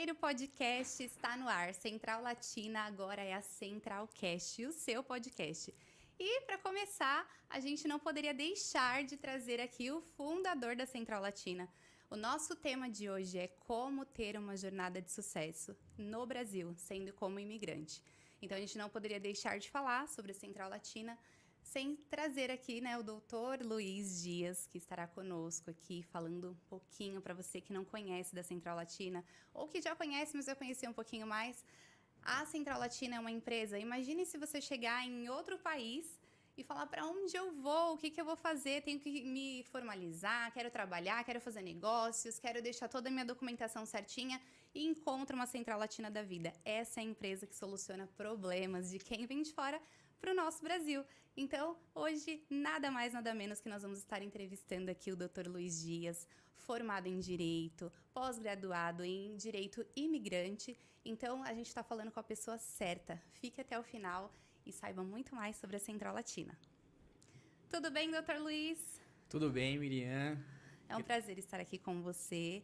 primeiro podcast está no ar. Central Latina agora é a Centralcast, o seu podcast. E para começar, a gente não poderia deixar de trazer aqui o fundador da Central Latina. O nosso tema de hoje é como ter uma jornada de sucesso no Brasil, sendo como imigrante. Então a gente não poderia deixar de falar sobre a Central Latina sem trazer aqui, né, o doutor Luiz Dias, que estará conosco aqui, falando um pouquinho para você que não conhece da Central Latina, ou que já conhece, mas vai conhecer um pouquinho mais. A Central Latina é uma empresa, imagine se você chegar em outro país e falar para onde eu vou, o que eu vou fazer, tenho que me formalizar, quero trabalhar, quero fazer negócios, quero deixar toda a minha documentação certinha e encontra uma Central Latina da vida. Essa é a empresa que soluciona problemas de quem vem de fora para o nosso Brasil. Então, hoje, nada mais, nada menos que nós vamos estar entrevistando aqui o Dr. Luiz Dias, formado em Direito, pós-graduado em Direito Imigrante. Então, a gente está falando com a pessoa certa. Fique até o final e saiba muito mais sobre a Central Latina. Tudo bem, Dr. Luiz? Tudo bem, Miriam. É um prazer estar aqui com você,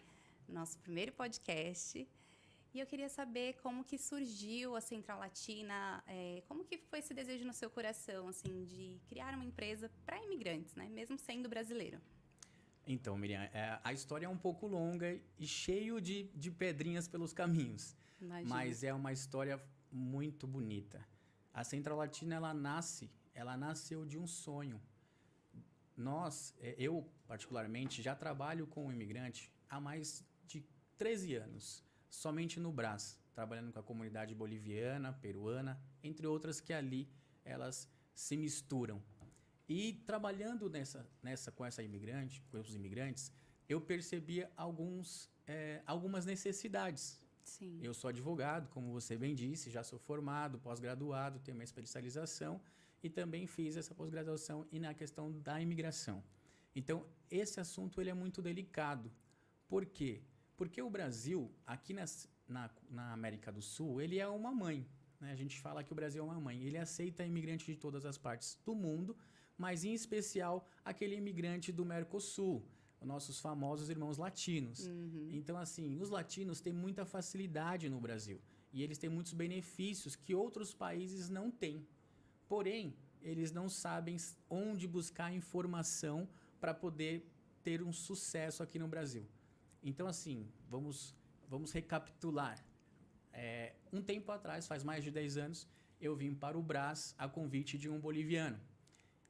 nosso primeiro podcast. E eu queria saber como que surgiu a Central Latina, como que foi esse desejo no seu coração, assim, de criar uma empresa para imigrantes, né? Mesmo sendo brasileiro. Então, Miriam, a história é um pouco longa e cheio de pedrinhas pelos caminhos. Imagina. Mas é uma história muito bonita. A Central Latina, ela nasceu de um sonho. Eu particularmente, já trabalho com o imigrante há mais de 13 anos. Somente no Brás, trabalhando com a comunidade boliviana, peruana, entre outras que ali elas se misturam. E trabalhando com os imigrantes, eu percebia algumas necessidades. Sim. Eu sou advogado, como você bem disse, já sou formado, pós-graduado, tenho uma especialização e também fiz essa pós-graduação e na questão da imigração. Então, esse assunto ele é muito delicado. Por quê? Porque o Brasil, aqui na América do Sul, ele é uma mãe. Né? A gente fala que o Brasil é uma mãe. Ele aceita imigrante de todas as partes do mundo, mas em especial aquele imigrante do Mercosul, os nossos famosos irmãos latinos. Uhum. Então, assim, os latinos têm muita facilidade no Brasil. E eles têm muitos benefícios que outros países não têm. Porém, eles não sabem onde buscar informação para poder ter um sucesso aqui no Brasil. Então, assim, vamos recapitular. Um tempo atrás, faz mais de 10 anos, eu vim para o Brás a convite de um boliviano.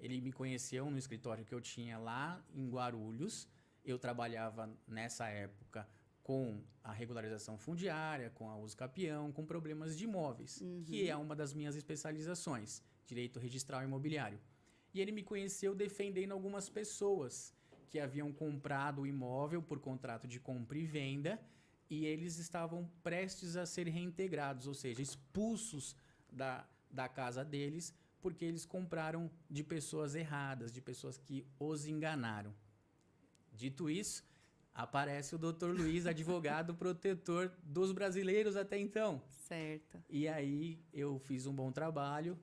Ele me conheceu no escritório que eu tinha lá em Guarulhos. Eu trabalhava nessa época com a regularização fundiária, com a uso capião, com problemas de imóveis, que é uma das minhas especializações, direito registral imobiliário. E ele me conheceu defendendo algumas pessoas que haviam comprado o imóvel por contrato de compra e venda e eles estavam prestes a ser reintegrados, ou seja, expulsos da casa deles porque eles compraram de pessoas erradas, de pessoas que os enganaram. Dito isso, aparece o Dr. Luiz, advogado protetor dos brasileiros até então. Certo. E aí eu fiz um bom trabalho,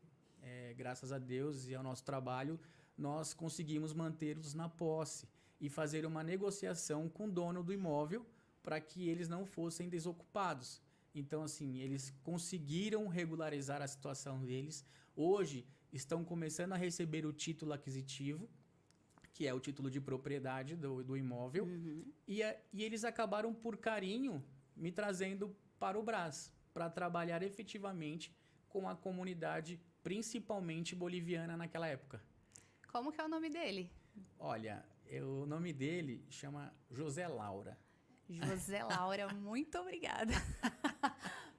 graças a Deus e ao nosso trabalho, nós conseguimos mantê-los na posse e fazer uma negociação com o dono do imóvel para que eles não fossem desocupados. Então, assim, eles conseguiram regularizar a situação deles. Hoje, estão começando a receber o título aquisitivo, que é o título de propriedade do imóvel. Uhum. E eles acabaram, por carinho, me trazendo para o Brás, para trabalhar efetivamente com a comunidade, principalmente boliviana naquela época. Como que é o nome dele? Olha, o nome dele chama José Laura. José Laura, muito obrigada.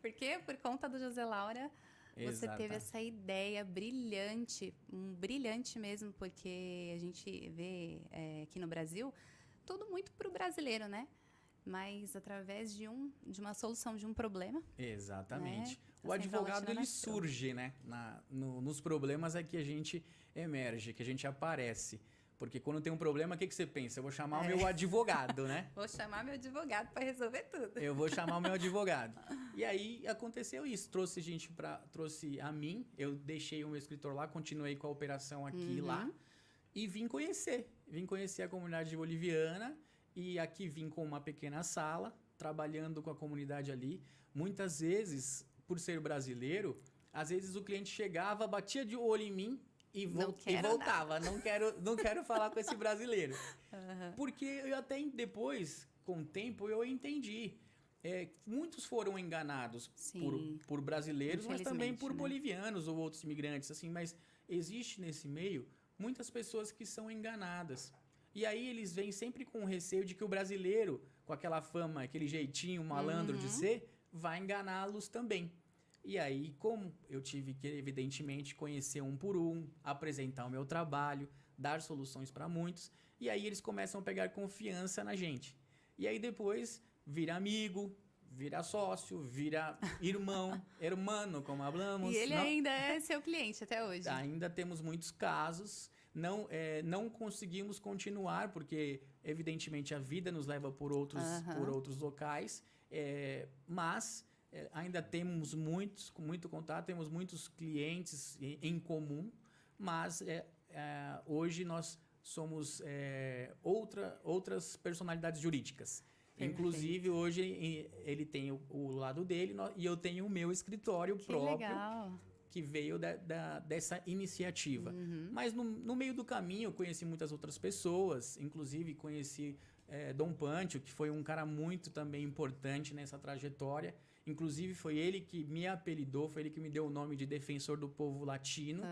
Porque por conta do José Laura, você teve essa ideia brilhante, brilhante mesmo, porque a gente vê aqui no Brasil tudo muito para o brasileiro, né? Mas através de uma solução de um problema. Exatamente. Né? O advogado ele surge, né? Nos problemas é que a gente emerge, que a gente aparece. Porque quando tem um problema, o que você pensa? Eu vou chamar o meu advogado, né? Vou chamar meu advogado para resolver tudo. Eu vou chamar o meu advogado. E aí aconteceu isso. Trouxe a mim, eu deixei o meu escritor lá, continuei com a operação aqui lá. E vim conhecer a comunidade boliviana. E aqui vim com uma pequena sala, trabalhando com a comunidade ali. Muitas vezes, por ser brasileiro, às vezes o cliente chegava, batia de olho em mim e voltava. Não quero falar com esse brasileiro. Porque eu até depois, com o tempo, eu entendi. Muitos foram enganados por brasileiros, mas também por bolivianos ou outros imigrantes. Assim, mas existe nesse meio muitas pessoas que são enganadas. E aí eles vêm sempre com o receio de que o brasileiro, com aquela fama, aquele jeitinho malandro de ser, vai enganá-los também. E aí, como eu tive que, evidentemente, conhecer um por um, apresentar o meu trabalho, dar soluções para muitos, e aí eles começam a pegar confiança na gente. E aí depois vira amigo, vira sócio, vira irmão, hermano, como falamos. E ele ainda é seu cliente até hoje? Ainda temos muitos casos. Não conseguimos continuar, porque, evidentemente, a vida nos leva por outros locais, mas ainda temos muito contato, temos muitos clientes em comum, mas hoje nós somos outras personalidades jurídicas. Perfeito. Inclusive, hoje ele tem o lado dele e eu tenho o meu escritório próprio. Legal. Que veio dessa iniciativa. Mas no meio do caminho eu conheci muitas outras pessoas, inclusive conheci Dom Pantio, que foi um cara muito também importante nessa trajetória. Inclusive foi ele que me apelidou, foi ele que me deu o nome de Defensor do Povo Latino,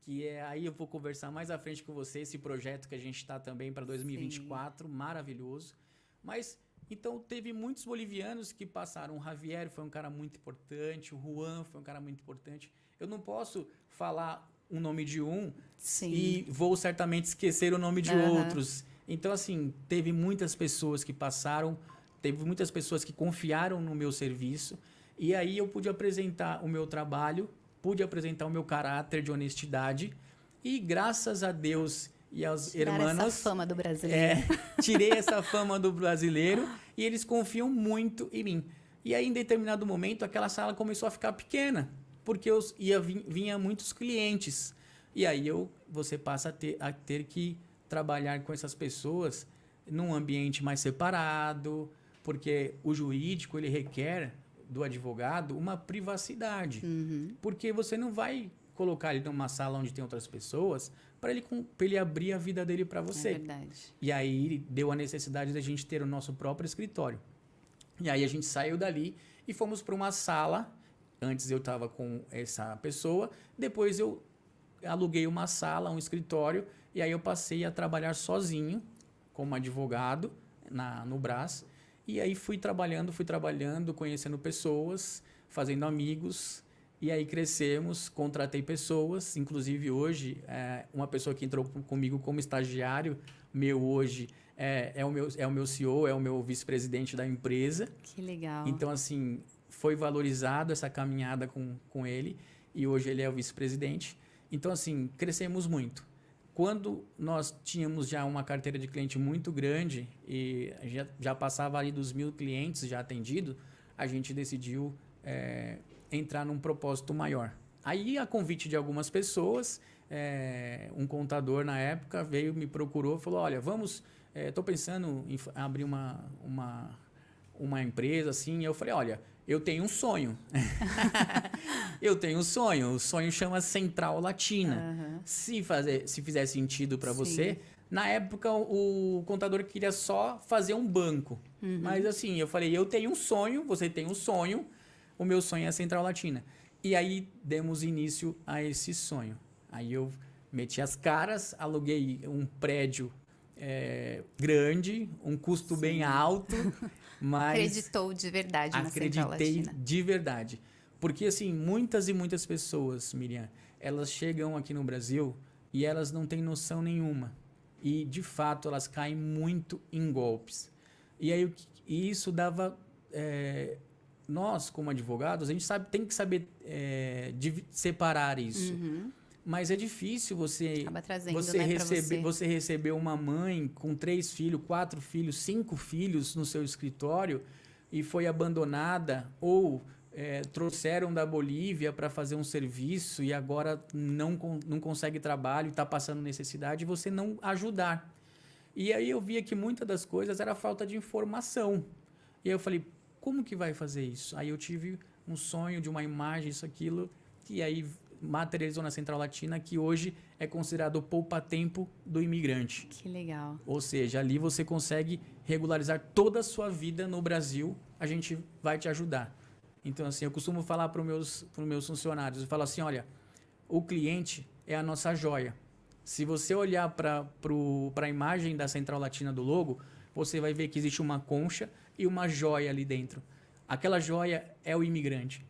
que aí eu vou conversar mais à frente com você, esse projeto que a gente está também para 2024, maravilhoso. Mas então, teve muitos bolivianos que passaram. O Javier foi um cara muito importante, o Juan foi um cara muito importante. Eu não posso falar o nome de um e vou certamente esquecer o nome de outros. Então, assim, teve muitas pessoas que passaram, teve muitas pessoas que confiaram no meu serviço. E aí eu pude apresentar o meu trabalho, pude apresentar o meu caráter de honestidade. E graças a Deus e aos hermanos, essa fama do brasileiro. Tirei essa fama do brasileiro e eles confiam muito em mim. E aí, em determinado momento, aquela sala começou a ficar pequena, porque vinha muitos clientes. E aí você passa a ter que trabalhar com essas pessoas num ambiente mais separado, porque o jurídico ele requer do advogado uma privacidade. Porque você não vai colocar ele numa sala onde tem outras pessoas para ele abrir a vida dele para você. É verdade. E aí deu a necessidade da gente ter o nosso próprio escritório. E aí a gente saiu dali e fomos para uma sala. Antes eu estava com essa pessoa, depois eu aluguei uma sala, um escritório, e aí eu passei a trabalhar sozinho como advogado no Brás. E aí fui trabalhando, conhecendo pessoas, fazendo amigos. E aí crescemos, contratei pessoas, inclusive hoje, uma pessoa que entrou comigo como estagiário meu hoje é o meu CEO, é o meu vice-presidente da empresa. Que legal. Então, assim, foi valorizado essa caminhada com ele e hoje ele é o vice-presidente. Então, assim, crescemos muito. Quando nós tínhamos já uma carteira de cliente muito grande e já passava ali dos 1.000 clientes já atendidos, a gente decidiu entrar num propósito maior. Aí, a convite de algumas pessoas, um contador na época veio, me procurou, falou, olha, estou pensando em abrir uma empresa assim. Eu falei, olha, eu tenho um sonho. O sonho chama Central Latina. Se fizer sentido para você, na época o contador queria só fazer um banco. Mas assim, eu falei, eu tenho um sonho, você tem um sonho, o meu sonho é a Central Latina. E aí demos início a esse sonho. Aí eu meti as caras, aluguei um prédio grande, um custo bem alto, mas... Acreditou de verdade na Central Latina. Acreditei de verdade. Porque, assim, muitas e muitas pessoas, Miriam, elas chegam aqui no Brasil e elas não têm noção nenhuma. E, de fato, elas caem muito em golpes. E aí, isso dava... nós, como advogados, a gente tem que saber separar isso. Mas é difícil você receber uma mãe com 3 filhos, 4 filhos, 5 filhos no seu escritório e foi abandonada ou trouxeram da Bolívia para fazer um serviço e agora não consegue trabalho e está passando necessidade e você não ajudar. E aí eu via que muitas das coisas era falta de informação. E aí eu falei, como que vai fazer isso? Aí eu tive um sonho de uma imagem, isso, aquilo, que aí materializou na Central Latina, que hoje é considerado o poupa-tempo do imigrante. Que legal. Ou seja, ali você consegue regularizar toda a sua vida no Brasil, a gente vai te ajudar. Então, assim, eu costumo falar para os meus funcionários, eu falo assim, olha, o cliente é a nossa joia. Se você olhar para a imagem da Central Latina do logo, você vai ver que existe uma concha e uma joia ali dentro. Aquela joia é o imigrante.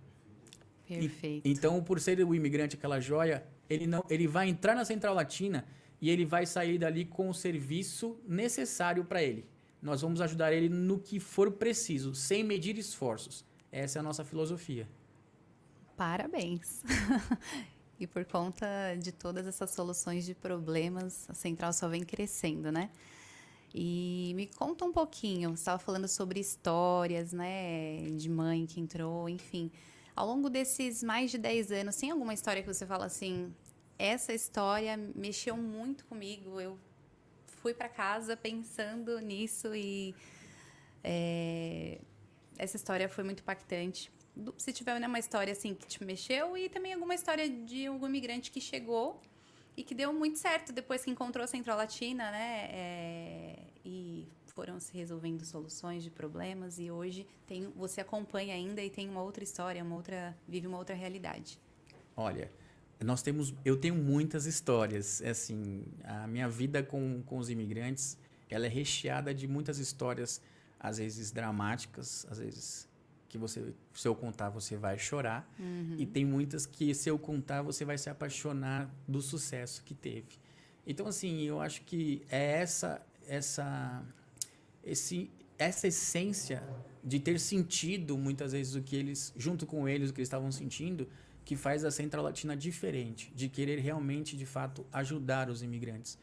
Perfeito. Então, por ser o imigrante aquela joia, ele vai entrar na Central Latina e ele vai sair dali com o serviço necessário para ele. Nós vamos ajudar ele no que for preciso, sem medir esforços. Essa é a nossa filosofia. Parabéns. E por conta de todas essas soluções de problemas, a Central só vem crescendo, né? E me conta um pouquinho, você estava falando sobre histórias, né, de mãe que entrou, enfim. Ao longo desses mais de 10 anos, tem alguma história que você fala assim, essa história mexeu muito comigo, eu fui para casa pensando nisso e essa história foi muito impactante. Se tiver uma história assim que te mexeu e também alguma história de algum imigrante que chegou e que deu muito certo depois que encontrou a Central Latina, né? E foram se resolvendo soluções de problemas e hoje você acompanha ainda e tem uma outra história, vive uma outra realidade. Olha, eu tenho muitas histórias. Assim, a minha vida com os imigrantes, ela é recheada de muitas histórias, às vezes dramáticas, às vezes que se eu contar, você vai chorar. Uhum. E tem muitas que, se eu contar, você vai se apaixonar do sucesso que teve. Então, assim, eu acho que é essa essência de ter sentido, muitas vezes, junto com eles, o que eles estavam sentindo, que faz a Central Latina diferente, de querer realmente, de fato, ajudar os imigrantes.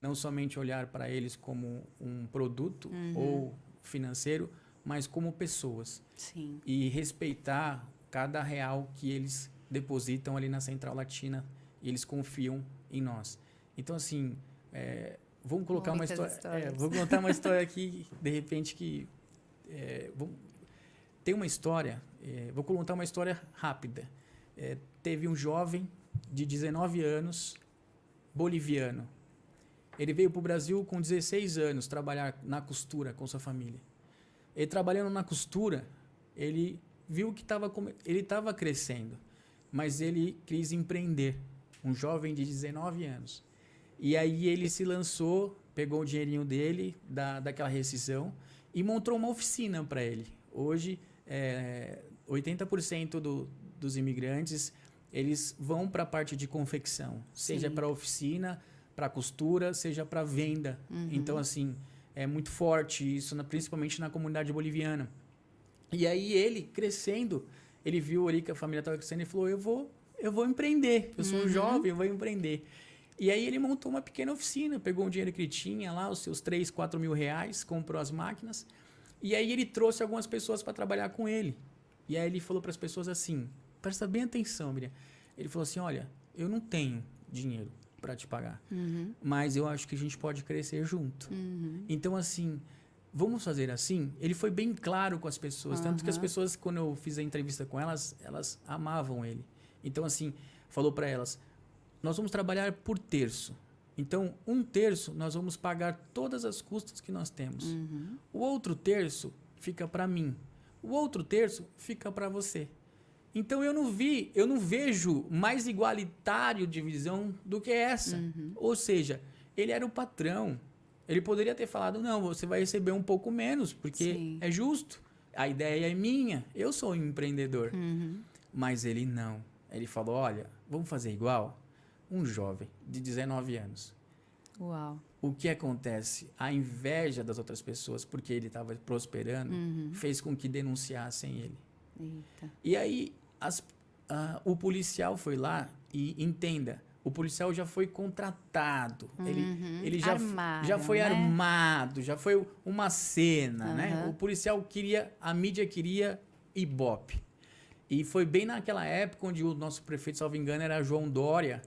Não somente olhar para eles como um produto ou financeiro, mas como pessoas. Sim. E respeitar cada real que eles depositam ali na Central Latina e eles confiam em nós. Então, assim, vamos colocar uma história. Vou contar uma história aqui, de repente, que... tem uma história, vou contar uma história rápida. Teve um jovem de 19 anos, boliviano. Ele veio para o Brasil com 16 anos, trabalhar na costura com sua família. Ele trabalhando na costura, ele viu que ele estava crescendo, mas ele quis empreender, um jovem de 19 anos. E aí ele se lançou, pegou o dinheirinho dele, daquela rescisão, e montou uma oficina para ele. Hoje, 80% dos imigrantes, eles vão para a parte de confecção, seja para oficina, para costura, seja para venda. Uhum. Então, assim, é muito forte isso, principalmente na comunidade boliviana. E aí ele, crescendo, ele viu ali que a família estava crescendo e falou, eu vou empreender, eu sou um jovem, eu vou empreender. E aí ele montou uma pequena oficina, pegou um dinheiro que ele tinha lá, os seus 3, 4 mil reais, comprou as máquinas, e aí ele trouxe algumas pessoas para trabalhar com ele. E aí ele falou para as pessoas assim, presta bem atenção, Miriam. Ele falou assim, olha, eu não tenho dinheiro para te pagar, mas eu acho que a gente pode crescer junto. Então, assim, vamos fazer assim? Ele foi bem claro com as pessoas, tanto que as pessoas, quando eu fiz a entrevista com elas amavam ele. Então, assim, falou para elas, nós vamos trabalhar por terço. Então, 1/3 nós vamos pagar todas as custas que nós temos. O outro terço fica para mim. O outro terço fica para você. Então, eu não vejo mais igualitário divisão do que essa. Ou seja, ele era o patrão. Ele poderia ter falado, não, você vai receber um pouco menos, porque é justo. A ideia é minha, eu sou um empreendedor. Mas ele não. Ele falou, olha, vamos fazer igual? Um jovem de 19 anos. Uau. O que acontece? A inveja das outras pessoas, porque ele estava prosperando, fez com que denunciassem ele. Eita. E aí, o policial foi lá e, entenda, o policial já foi contratado. Ele já foi armado, já foi uma cena, né? O policial a mídia queria Ibope. E foi bem naquela época onde o nosso prefeito, salvo engano, era João Dória,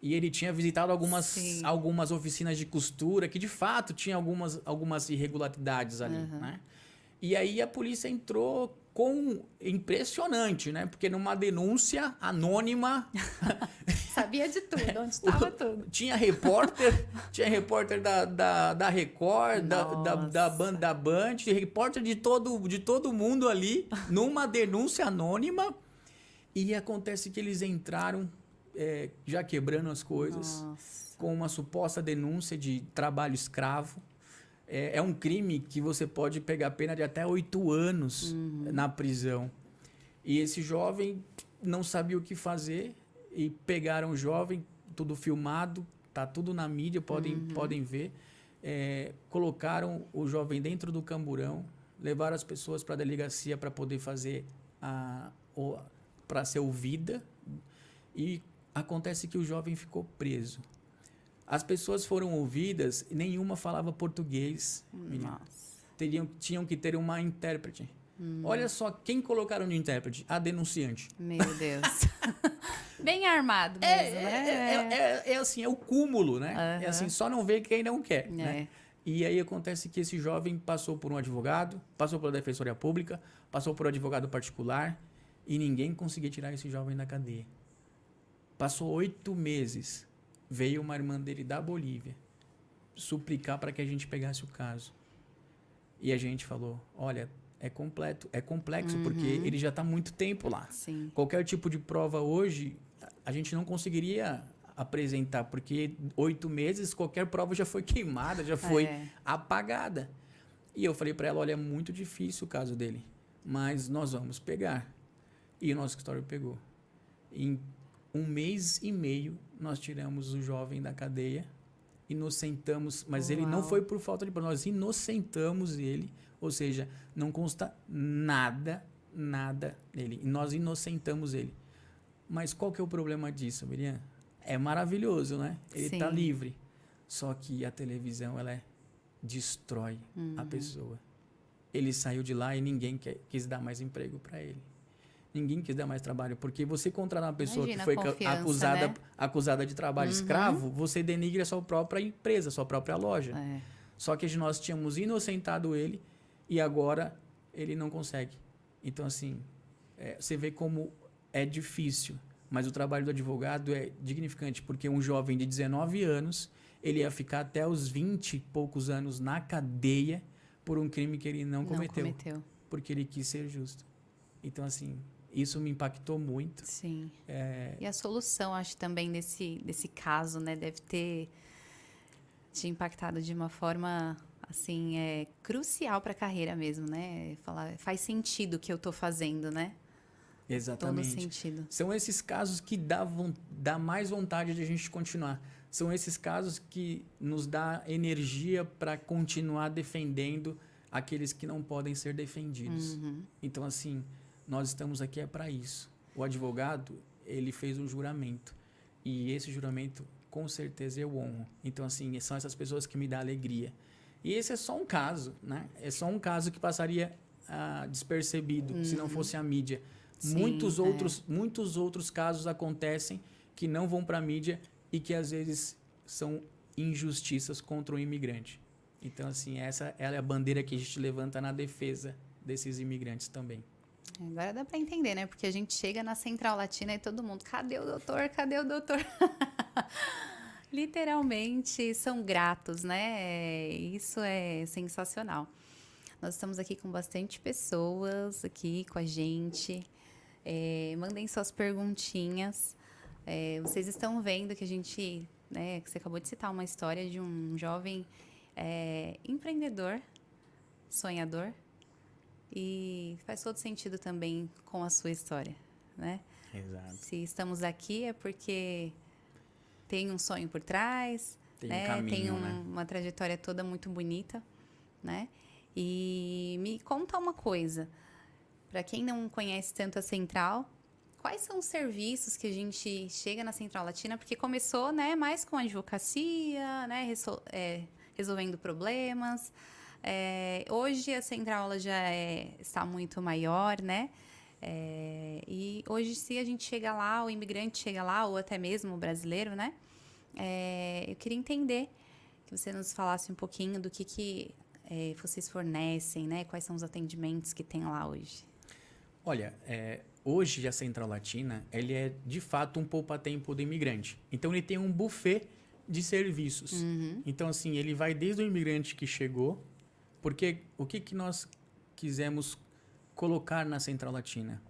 e ele tinha visitado algumas oficinas de costura, que de fato tinha algumas irregularidades ali, né? E aí a polícia entrou com... Impressionante, né? Porque numa denúncia anônima... Sabia de tudo, onde estava tudo. Tinha repórter da Record, da Band, repórter de todo mundo ali, numa denúncia anônima. E acontece que eles entraram já quebrando as coisas, com uma suposta denúncia de trabalho escravo. É um crime que você pode pegar pena de até 8 anos na prisão. E esse jovem não sabia o que fazer e pegaram o jovem, tudo filmado, tá tudo na mídia, podem ver. Colocaram o jovem dentro do camburão, levaram as pessoas para a delegacia para poder fazer para ser ouvida. E acontece que o jovem ficou preso. As pessoas foram ouvidas, nenhuma falava português. Tinham que ter uma intérprete. Olha só, quem colocaram de intérprete? A denunciante. Meu Deus. Bem armado mesmo, né? É assim, é o cúmulo, né? É assim, só não vê quem não quer, né? E aí acontece que esse jovem passou por um advogado, passou pela Defensoria Pública, passou por um advogado particular e ninguém conseguia tirar esse jovem da cadeia. Passou 8 meses. Veio uma irmã dele da Bolívia suplicar para que a gente pegasse o caso. E a gente falou, olha, é complexo, porque ele já está há muito tempo lá. Sim. Qualquer tipo de prova hoje, a gente não conseguiria apresentar, porque 8 meses, qualquer prova já foi queimada, já foi apagada. E eu falei para ela, olha, é muito difícil o caso dele, mas nós vamos pegar. E o nosso escritório pegou. Em 1 mês e meio, nós tiramos o jovem da cadeia, inocentamos, mas ele não foi por falta de prova, nós inocentamos ele, ou seja, não consta nada nele, e nós inocentamos ele. Mas qual que é o problema disso, Miriam? É maravilhoso, né? Ele está livre, só que a televisão, ela destrói a pessoa. Ele saiu de lá e ninguém quis dar mais emprego para ele. Ninguém quis dar mais trabalho, porque você contratar uma pessoa que foi acusada de trabalho escravo, você denigra a sua própria empresa, a sua própria loja. Só que nós tínhamos inocentado ele e agora ele não consegue. Então, assim, você vê como é difícil, mas o trabalho do advogado é dignificante, porque um jovem de 19 anos, ele ia ficar até os 20 e poucos anos na cadeia por um crime que ele não cometeu. Porque ele quis ser justo. Então, assim... Isso me impactou muito. Sim. E a solução, acho, também desse caso, né? Deve ter te impactado de uma forma, assim, crucial para a carreira mesmo, né? Faz sentido o que eu estou fazendo, né? Exatamente. Todo sentido. São esses casos que dá mais vontade de a gente continuar. São esses casos que nos dá energia para continuar defendendo aqueles que não podem ser defendidos. Então, assim... Nós estamos aqui para isso. O advogado, ele fez um juramento. E esse juramento, com certeza, eu honro. Então, assim, são essas pessoas que me dão alegria. E esse é só um caso, né? É só um caso que passaria despercebido se não fosse a mídia. Sim, muitos outros casos acontecem que não vão para a mídia e que, às vezes, são injustiças contra o imigrante. Então, assim, ela é a bandeira que a gente levanta na defesa desses imigrantes também. Agora dá para entender, né? Porque a gente chega na Central Latina e todo mundo, cadê o doutor? Cadê o doutor? Literalmente são gratos, né? Isso é sensacional. Nós estamos aqui com bastante pessoas aqui com a gente. Mandem suas perguntinhas. Vocês estão vendo que a gente, né? Que você acabou de citar uma história de um jovem empreendedor, sonhador. E faz todo sentido também com a sua história, né? Exato. Se estamos aqui é porque tem um sonho por trás, tem né? Um caminho, uma trajetória toda muito bonita, né? E me conta uma coisa, para quem não conhece tanto a Central, quais são os serviços que a gente chega na Central Latina? Porque começou, né, mais com advocacia, né, resolvendo problemas. Hoje a Central ela já está muito maior, né? E hoje, se a gente chega lá, o imigrante chega lá, ou até mesmo o brasileiro, né? Eu queria entender que você nos falasse um pouquinho do que vocês fornecem, né? Quais são os atendimentos que tem lá hoje? Olha, hoje a Central Latina, ele é de fato um poupa-tempo do imigrante. Então ele tem um buffet de serviços. Então assim, ele vai desde o imigrante que chegou, porque o que nós quisemos colocar na Central Latina?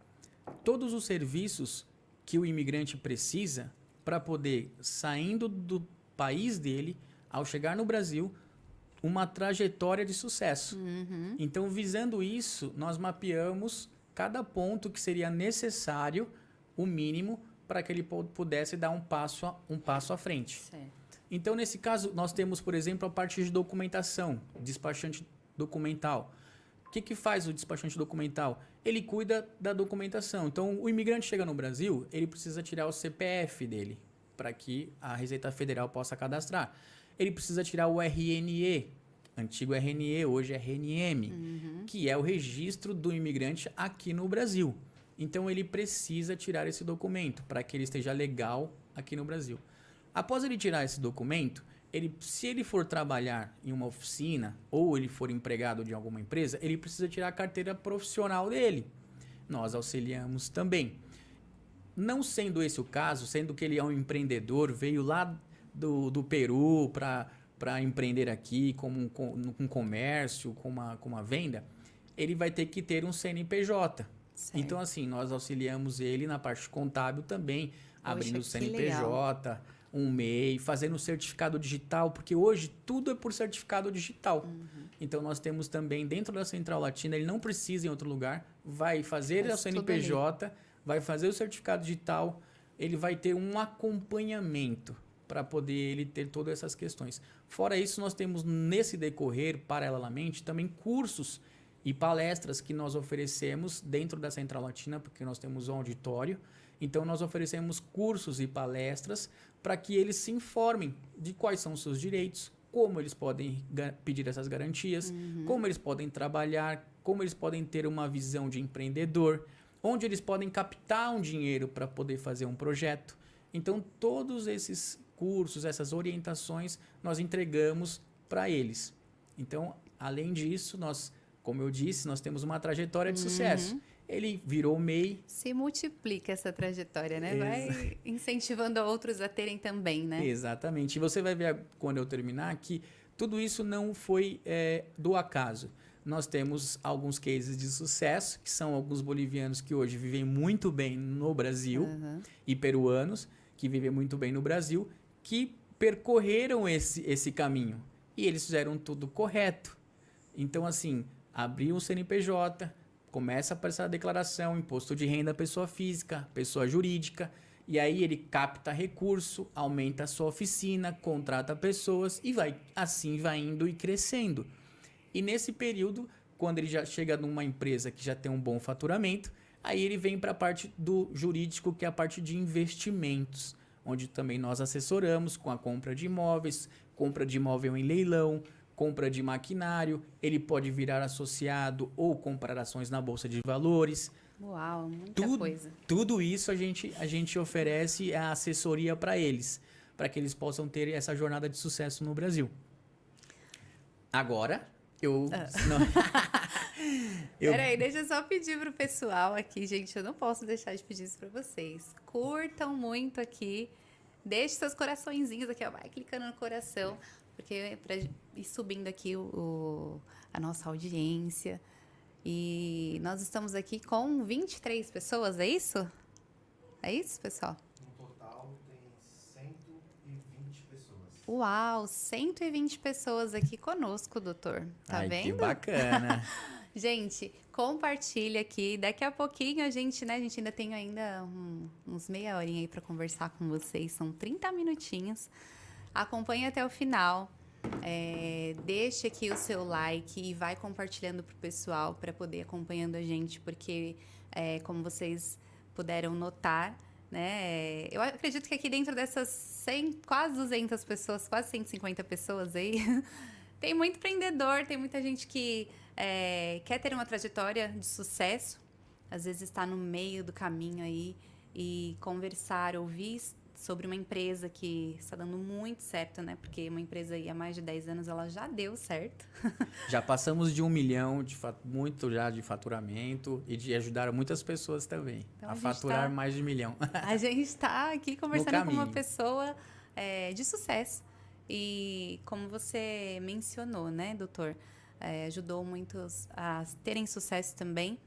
Todos os serviços que o imigrante precisa para poder, saindo do país dele, ao chegar no Brasil, uma trajetória de sucesso. Então, visando isso, nós mapeamos cada ponto que seria necessário, o mínimo, para que ele pudesse dar um passo à frente. Certo. Então, nesse caso, nós temos, por exemplo, a parte de documentação, despachante documental. O que faz o despachante documental? Ele cuida da documentação. Então, o imigrante chega no Brasil, ele precisa tirar o CPF dele, para que a Receita Federal possa cadastrar. Ele precisa tirar o RNE, antigo RNE, hoje é RNM, que é o registro do imigrante aqui no Brasil. Então, ele precisa tirar esse documento para que ele esteja legal aqui no Brasil. Após ele tirar esse documento, se ele for trabalhar em uma oficina ou ele for empregado de alguma empresa, ele precisa tirar a carteira profissional dele. Nós auxiliamos também. Não sendo esse o caso, sendo que ele é um empreendedor, veio lá do Peru para empreender aqui com um comércio, com uma venda, ele vai ter que ter um CNPJ. Certo. Então, assim, nós auxiliamos ele na parte contábil também, abrindo o CNPJ, um MEI, fazendo o certificado digital, porque hoje tudo é por certificado digital. Então, nós temos também dentro da Central Latina, ele não precisa ir em outro lugar, vai fazer o CNPJ, vai fazer o certificado digital, ele vai ter um acompanhamento para poder ele ter todas essas questões. Fora isso, nós temos nesse decorrer, paralelamente, também cursos e palestras que nós oferecemos dentro da Central Latina, porque nós temos um auditório. Então, nós oferecemos cursos e palestras para que eles se informem de quais são os seus direitos, como eles podem pedir essas garantias, como eles podem trabalhar, como eles podem ter uma visão de empreendedor, onde eles podem captar um dinheiro para poder fazer um projeto. Então, todos esses cursos, essas orientações, nós entregamos para eles. Então, além disso, nós, como eu disse, nós temos uma trajetória de sucesso. Ele virou MEI. Se multiplica essa trajetória, né? Vai incentivando outros a terem também, né? Exatamente. E você vai ver, quando eu terminar, que tudo isso não foi do acaso. Nós temos alguns cases de sucesso, que são alguns bolivianos que hoje vivem muito bem no Brasil, e peruanos que vivem muito bem no Brasil, que percorreram esse caminho. E eles fizeram tudo correto. Então, assim, abriu um CNPJ, começa a prestar a declaração, imposto de renda pessoa física, pessoa jurídica, e aí ele capta recurso, aumenta a sua oficina, contrata pessoas e vai indo e crescendo. E nesse período, quando ele já chega numa empresa que já tem um bom faturamento, aí ele vem para a parte do jurídico, que é a parte de investimentos, onde também nós assessoramos com a compra de imóveis, compra de imóvel em leilão, compra de maquinário, ele pode virar associado ou comprar ações na Bolsa de Valores. Uau, muita coisa. Tudo isso a gente oferece a assessoria para eles, para que eles possam ter essa jornada de sucesso no Brasil. Agora, Peraí, deixa eu só pedir pro pessoal aqui, gente, eu não posso deixar de pedir isso para vocês. Curtam muito aqui, deixe seus coraçõezinhos aqui, ó, vai clicando no coração, porque é para ir subindo aqui a nossa audiência. E nós estamos aqui com 23 pessoas, é isso? É isso, pessoal? No total tem 120 pessoas. Uau, 120 pessoas aqui conosco, doutor. Tá Ai, vendo? Que bacana. Gente, compartilha aqui. Daqui a pouquinho a gente ainda tem uns meia horinha aí para conversar com vocês. São 30 minutinhos. Acompanhe até o final. Deixe aqui o seu like e vai compartilhando pro pessoal para poder acompanhando a gente, porque como vocês puderam notar, né? Eu acredito que aqui dentro dessas quase 200 pessoas, quase 150 pessoas aí, tem muito empreendedor, tem muita gente que quer ter uma trajetória de sucesso, às vezes está no meio do caminho aí, e conversar, ouvir sobre uma empresa que está dando muito certo, né? Porque uma empresa aí há mais de 10 anos, ela já deu certo. Já passamos de 1 milhão, muito já de faturamento e de ajudar muitas pessoas também Então, a a gente faturar mais de 1 milhão. A gente está aqui conversando com uma caminho. pessoa de sucesso. E como você mencionou, né, doutor? Ajudou muitos a terem sucesso também.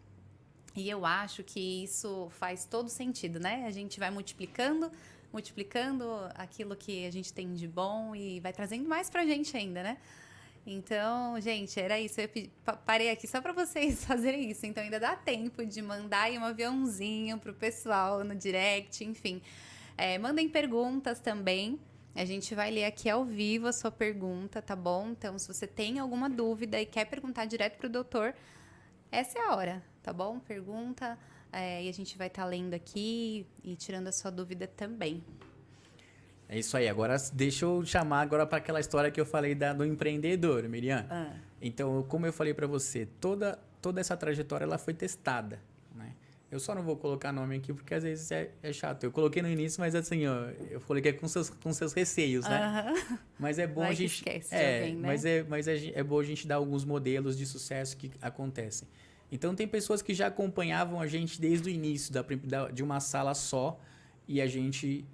E eu acho que isso faz todo sentido, né? A gente vai multiplicando aquilo que a gente tem de bom e vai trazendo mais pra gente ainda, né? Então, gente, era isso. Parei aqui só para vocês fazerem isso. Então, ainda dá tempo de mandar aí um aviãozinho pro pessoal no direct, enfim. Mandem perguntas também. A gente vai ler aqui ao vivo a sua pergunta, tá bom? Então, se você tem alguma dúvida e quer perguntar direto pro doutor, essa é a hora, tá bom? Pergunta e a gente vai estar lendo aqui e tirando a sua dúvida também. É isso aí. Agora, deixa eu chamar agora para aquela história que eu falei do empreendedor, Miriam. Então, como eu falei para você, toda essa trajetória ela foi testada, né? Eu só não vou colocar nome aqui porque às vezes é chato. Eu coloquei no início, mas assim, ó, eu coloquei com seus receios, né? Mas é bom Vai a gente... que esquece de alguém, né? Mas é bom a gente dar alguns modelos de sucesso que acontecem. Então, tem pessoas que já acompanhavam a gente desde o início de uma sala só e a gente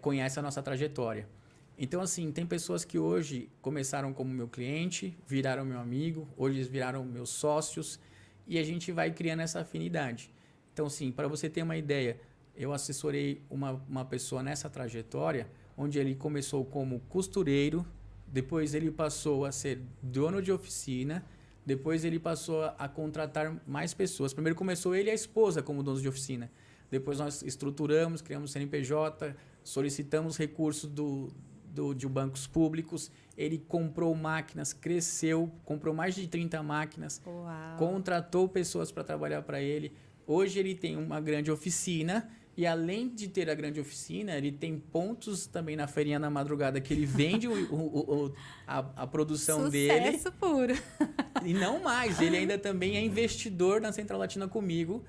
conhece a nossa trajetória. Então, assim, tem pessoas que hoje começaram como meu cliente, viraram meu amigo, hoje eles viraram meus sócios e a gente vai criando essa afinidade. Então, assim, para você ter uma ideia, eu assessorei uma pessoa nessa trajetória, onde ele começou como costureiro, depois ele passou a ser dono de oficina, depois ele passou a contratar mais pessoas. Primeiro começou ele e a esposa como donos de oficina. Depois nós estruturamos, criamos CNPJ, solicitamos recursos de bancos públicos. Ele comprou máquinas, cresceu, comprou mais de 30 máquinas, Uau. contratou pessoas para trabalhar para ele. Hoje ele tem uma grande oficina e além de ter a grande oficina, ele tem pontos também na feirinha na madrugada que ele vende a produção dele. Sucesso puro. E não mais, ele ainda também é investidor na Central Latina comigo.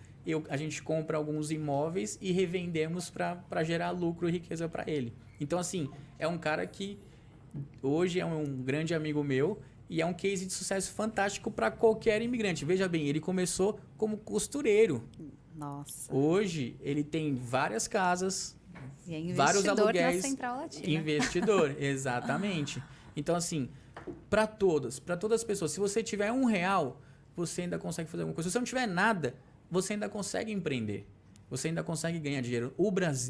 A gente compra alguns imóveis e revendemos para gerar lucro e riqueza para ele. Então, assim, é um cara que hoje é um grande amigo meu e é um case de sucesso fantástico para qualquer imigrante. Veja bem, ele começou como costureiro. Nossa. Hoje, ele tem várias casas, E é vários investidor aluguéis. na Central Latina. Investidor, exatamente. Então, assim, para todas as pessoas, se você tiver R$1, você ainda consegue fazer alguma coisa. Se você não tiver nada, você ainda consegue empreender. Você ainda consegue ganhar dinheiro.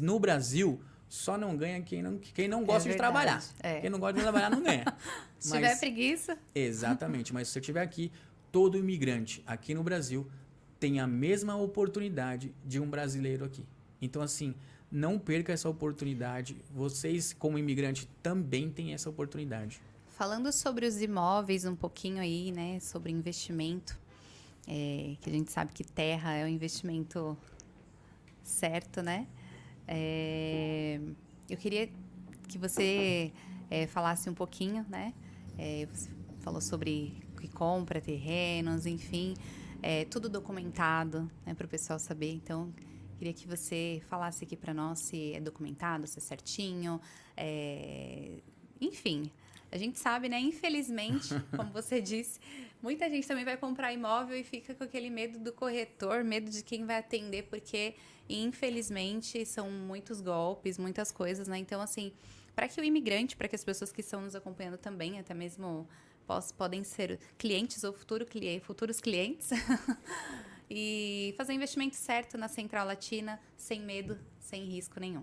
No Brasil, só não ganha quem não gosta de trabalhar. Quem não gosta de trabalhar não ganha. Se tiver preguiça. Exatamente. Mas se você estiver aqui, todo imigrante aqui no Brasil tem a mesma oportunidade de um brasileiro aqui. Então, assim, não perca essa oportunidade. Vocês, como imigrante, também têm essa oportunidade. Falando sobre os imóveis um pouquinho aí, né? Sobre investimento. Que a gente sabe que terra é um investimento certo, né? Eu queria que você falasse um pouquinho, né? Você falou sobre que compra, terrenos, enfim, tudo documentado, né, para o pessoal saber. Então, queria que você falasse aqui para nós se é documentado, se é certinho, enfim. A gente sabe, né? Infelizmente, como você disse, muita gente também vai comprar imóvel e fica com aquele medo do corretor, medo de quem vai atender, porque, infelizmente, são muitos golpes, muitas coisas, né? Então, assim, para que o imigrante, para que as pessoas que estão nos acompanhando também, até mesmo podem ser clientes ou futuros clientes, e fazer o investimento certo na Central Latina, sem medo, sem risco nenhum.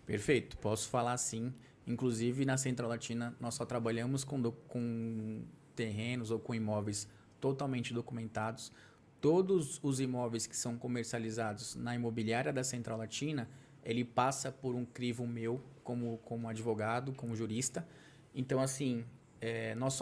Perfeito, posso falar sim. Inclusive, na Central Latina, nós só trabalhamos com terrenos ou com imóveis totalmente documentados. Todos os imóveis que são comercializados na imobiliária da Central Latina, ele passa por um crivo meu como advogado, como jurista. Então, assim, nós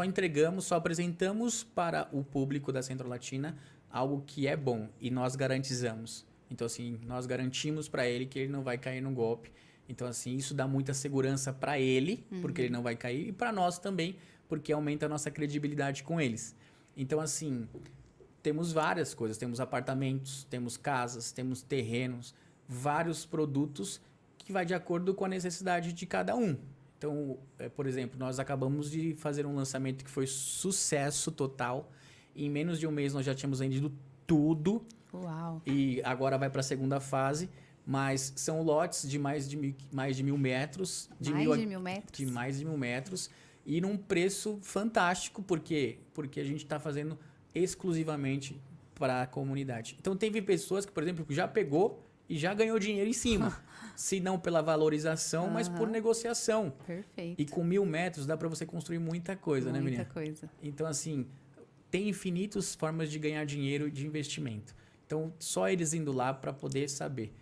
só apresentamos para o público da Central Latina algo que é bom e nós garantizamos. Então, assim, nós garantimos para ele que ele não vai cair no golpe. Então, assim, isso dá muita segurança para ele, porque ele não vai cair, e para nós também, porque aumenta a nossa credibilidade com eles. Então, assim, temos várias coisas. Temos apartamentos, temos casas, temos terrenos, vários produtos que vai de acordo com a necessidade de cada um. Então, por exemplo, nós acabamos de fazer um lançamento que foi sucesso total. Em menos de um mês nós já tínhamos vendido tudo. Uau! E agora vai para a segunda fase. Mas são lotes de mais de 1.000 metros. De mil metros? De mais de 1.000 metros. E num preço fantástico. Por quê? Porque a gente está fazendo exclusivamente para a comunidade. Então, teve pessoas que, por exemplo, já pegou e já ganhou dinheiro em cima. Se não pela valorização, mas por negociação. Perfeito. E com 1.000 metros dá para você construir muita coisa, né, menina? Muita coisa. Então, assim, tem infinitas formas de ganhar dinheiro e de investimento. Então, só eles indo lá para poder saber.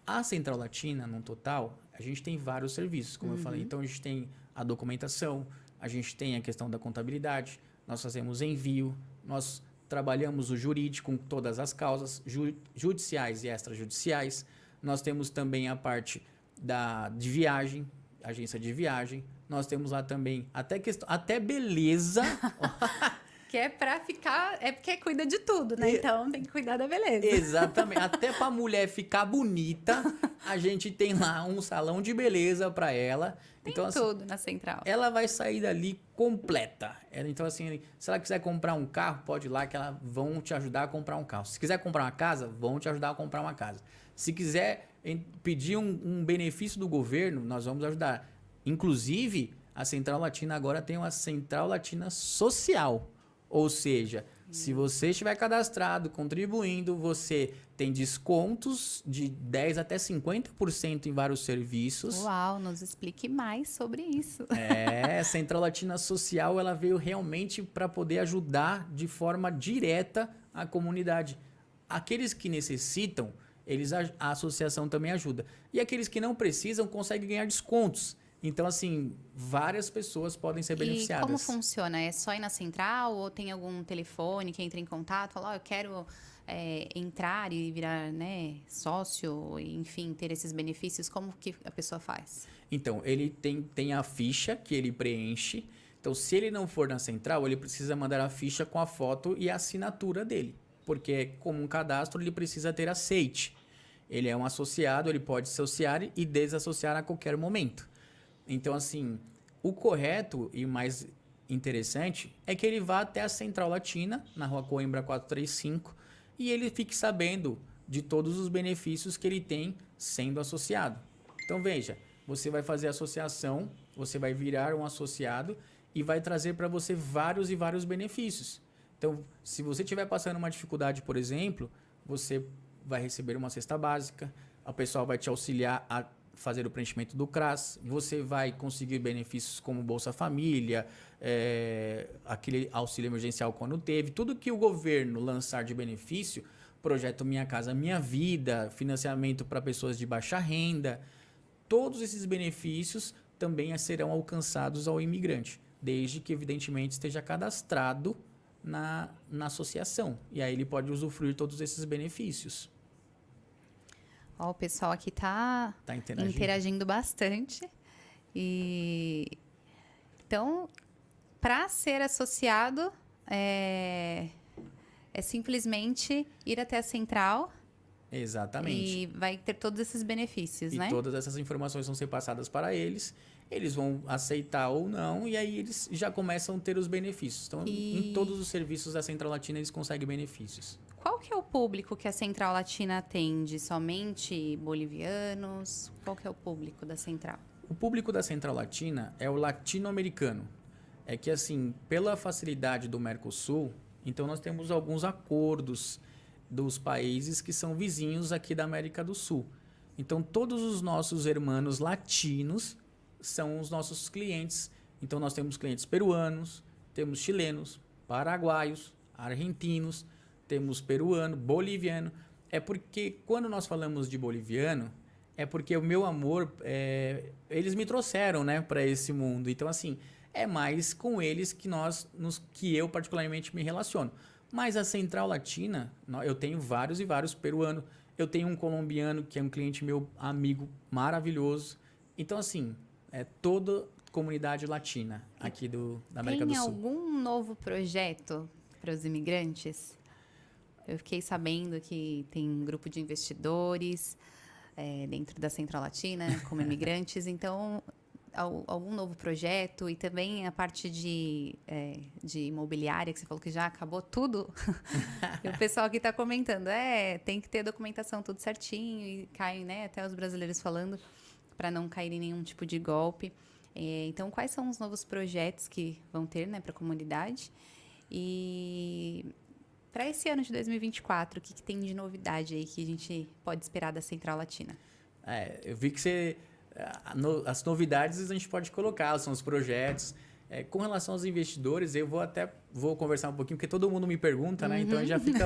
A Central Latina, no total, a gente tem vários serviços, como eu falei. Então, a gente tem a documentação, a gente tem a questão da contabilidade, nós fazemos envio, nós trabalhamos o jurídico com todas as causas, judiciais e extrajudiciais. Nós temos também a parte de viagem, agência de viagem. Nós temos lá também até beleza. Que é pra ficar... É porque cuida de tudo, né? Então, tem que cuidar da beleza. Exatamente. Até pra mulher ficar bonita, a gente tem lá um salão de beleza pra ela. Tem então, assim, tudo na Central. ela vai sair dali completa. Então, assim, se ela quiser comprar um carro, pode ir lá que elas vão te ajudar a comprar um carro. Se quiser comprar uma casa, vão te ajudar a comprar uma casa. Se quiser pedir um benefício do governo, nós vamos ajudar. Inclusive, a Central Latina agora tem uma Central Latina Social. Ou seja, se você estiver cadastrado, contribuindo, você tem descontos de 10% até 50% em vários serviços. Uau, nos explique mais sobre isso. A Central Latina Social, ela veio realmente para poder ajudar de forma direta a comunidade. Aqueles que necessitam, a associação também ajuda. E aqueles que não precisam, conseguem ganhar descontos. Então, assim, várias pessoas podem ser beneficiadas. E como funciona? É só ir na central ou tem algum telefone que entra em contato? Fala, eu quero entrar e virar, né, sócio, enfim, ter esses benefícios. Como que a pessoa faz? Então, ele tem a ficha que ele preenche. Então, se ele não for na central, ele precisa mandar a ficha com a foto e a assinatura dele. Porque, como um cadastro, ele precisa ter aceite. Ele é um associado, ele pode se associar e desassociar a qualquer momento. Então, assim, o correto e mais interessante é que ele vá até a Central Latina, na Rua Coimbra 435, e ele fique sabendo de todos os benefícios que ele tem sendo associado. Então, veja, você vai fazer a associação, você vai virar um associado e vai trazer para você vários e vários benefícios. Então, se você estiver passando uma dificuldade, por exemplo, você vai receber uma cesta básica, o pessoal vai te auxiliar a fazer o preenchimento do CRAS, você vai conseguir benefícios como Bolsa Família, aquele auxílio emergencial quando teve, tudo que o governo lançar de benefício, projeto Minha Casa Minha Vida, financiamento para pessoas de baixa renda, todos esses benefícios também serão alcançados ao imigrante, desde que evidentemente esteja cadastrado na associação, e aí ele pode usufruir todos esses benefícios. Ó, o pessoal aqui tá interagindo bastante. Então, para ser associado, é simplesmente ir até a central. Exatamente. E vai ter todos esses benefícios, né? E todas essas informações vão ser passadas para eles. Eles vão aceitar ou não, e aí eles já começam a ter os benefícios. Então, em todos os serviços da Central Latina, eles conseguem benefícios. Qual que é o público que a Central Latina atende? Somente bolivianos? Qual que é o público da Central? O público da Central Latina é o latino-americano. É que, assim, pela facilidade do Mercosul, então nós temos alguns acordos dos países que são vizinhos aqui da América do Sul. Então, todos os nossos irmãos latinos são os nossos clientes. Então, nós temos clientes peruanos, temos chilenos, paraguaios, argentinos, temos peruano, boliviano. É porque quando nós falamos de boliviano, é porque o meu amor, eles me trouxeram, né, para esse mundo. Então, assim, é mais com eles que eu particularmente me relaciono. Mas a Central Latina, eu tenho vários e vários peruanos. Eu tenho um colombiano que é um cliente meu, amigo, maravilhoso. Então, assim, é toda comunidade latina aqui da América do Sul. Tem algum novo projeto para os imigrantes? Eu fiquei sabendo que tem um grupo de investidores. dentro da Central Latina, como imigrantes. Então, algum novo projeto e também a parte de imobiliária, que você falou que já acabou tudo. E o pessoal aqui está comentando, tem que ter documentação tudo certinho e caem, né, até os brasileiros falando, para não cair em nenhum tipo de golpe. Então, quais são os novos projetos que vão ter, né, para a comunidade? E para esse ano de 2024, o que tem de novidade aí que a gente pode esperar da Central Latina? Eu vi que você... As novidades a gente pode colocar, são os projetos. Com relação aos investidores, eu vou conversar um pouquinho, porque todo mundo me pergunta, né? Então já fica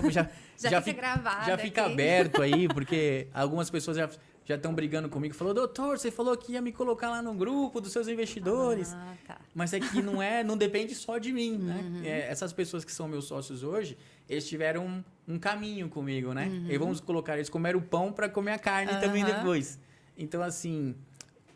gravado. Já fica aberto aí, porque algumas pessoas já estão brigando comigo, falou, doutor, você falou que ia me colocar lá no grupo dos seus investidores. Tá. Mas é que não depende só de mim, né? Essas pessoas que são meus sócios hoje, eles tiveram um caminho comigo, né? E vamos colocar, eles comeram o pão para comer a carne também depois. Então, assim,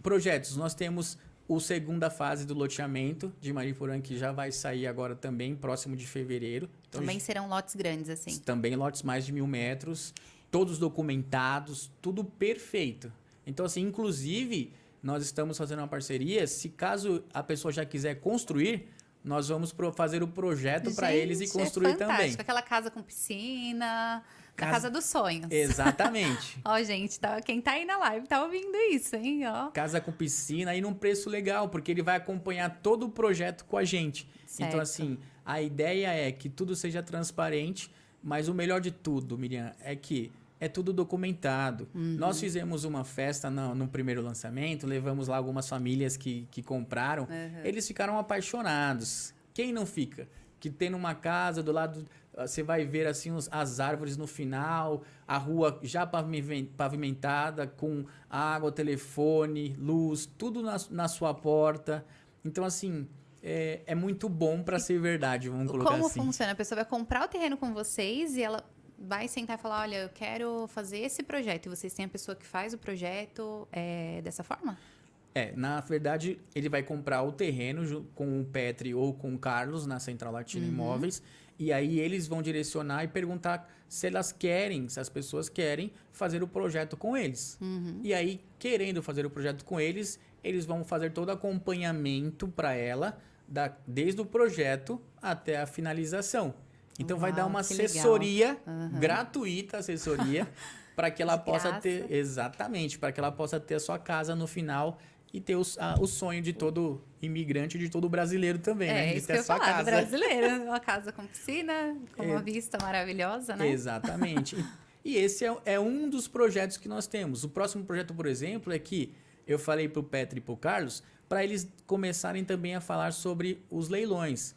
projetos, nós temos a segunda fase do loteamento de Mariporã, que já vai sair agora também, próximo de fevereiro. Então, também serão lotes grandes, assim? Também lotes mais de 1.000 metros, todos documentados, tudo perfeito. Então, assim, inclusive, nós estamos fazendo uma parceria, se caso a pessoa já quiser construir, nós vamos fazer o projeto para eles e construir também. Aquela casa com piscina... Da casa dos sonhos. Exatamente. Ó, gente, quem tá aí na live tá ouvindo isso, hein? Ó. Casa com piscina e num preço legal, porque ele vai acompanhar todo o projeto com a gente. Certo. Então, assim, a ideia é que tudo seja transparente, mas o melhor de tudo, Miriam, é que é tudo documentado. Nós fizemos uma festa no primeiro lançamento, levamos lá algumas famílias que compraram. Eles ficaram apaixonados. Quem não fica? Que tem numa casa do lado... Você vai ver assim as árvores no final, a rua já pavimentada, com água, telefone, luz, tudo na sua porta. Então, assim, é muito bom para ser verdade, vamos colocar assim. Como funciona? A pessoa vai comprar o terreno com vocês e ela vai sentar e falar, olha, eu quero fazer esse projeto. E vocês têm a pessoa que faz o projeto dessa forma? Na verdade, ele vai comprar o terreno com o Petri ou com o Carlos na Central Latina Imóveis. E aí eles vão direcionar e perguntar se as pessoas querem fazer o projeto com eles. E aí, querendo fazer o projeto com eles, eles vão fazer todo o acompanhamento para ela, desde o projeto até a finalização. Então, vai dar uma assessoria, gratuita assessoria, para que ela possa ter... Exatamente, para que ela possa ter a sua casa no final... E ter o sonho de todo imigrante, de todo brasileiro também, né? De Isso ter que a sua casa. Brasileiro, uma casa com piscina, com uma vista maravilhosa, né? Exatamente. E esse é um dos projetos que nós temos. O próximo projeto, por exemplo, é que eu falei para o Petri e para o Carlos, para eles começarem também a falar sobre os leilões.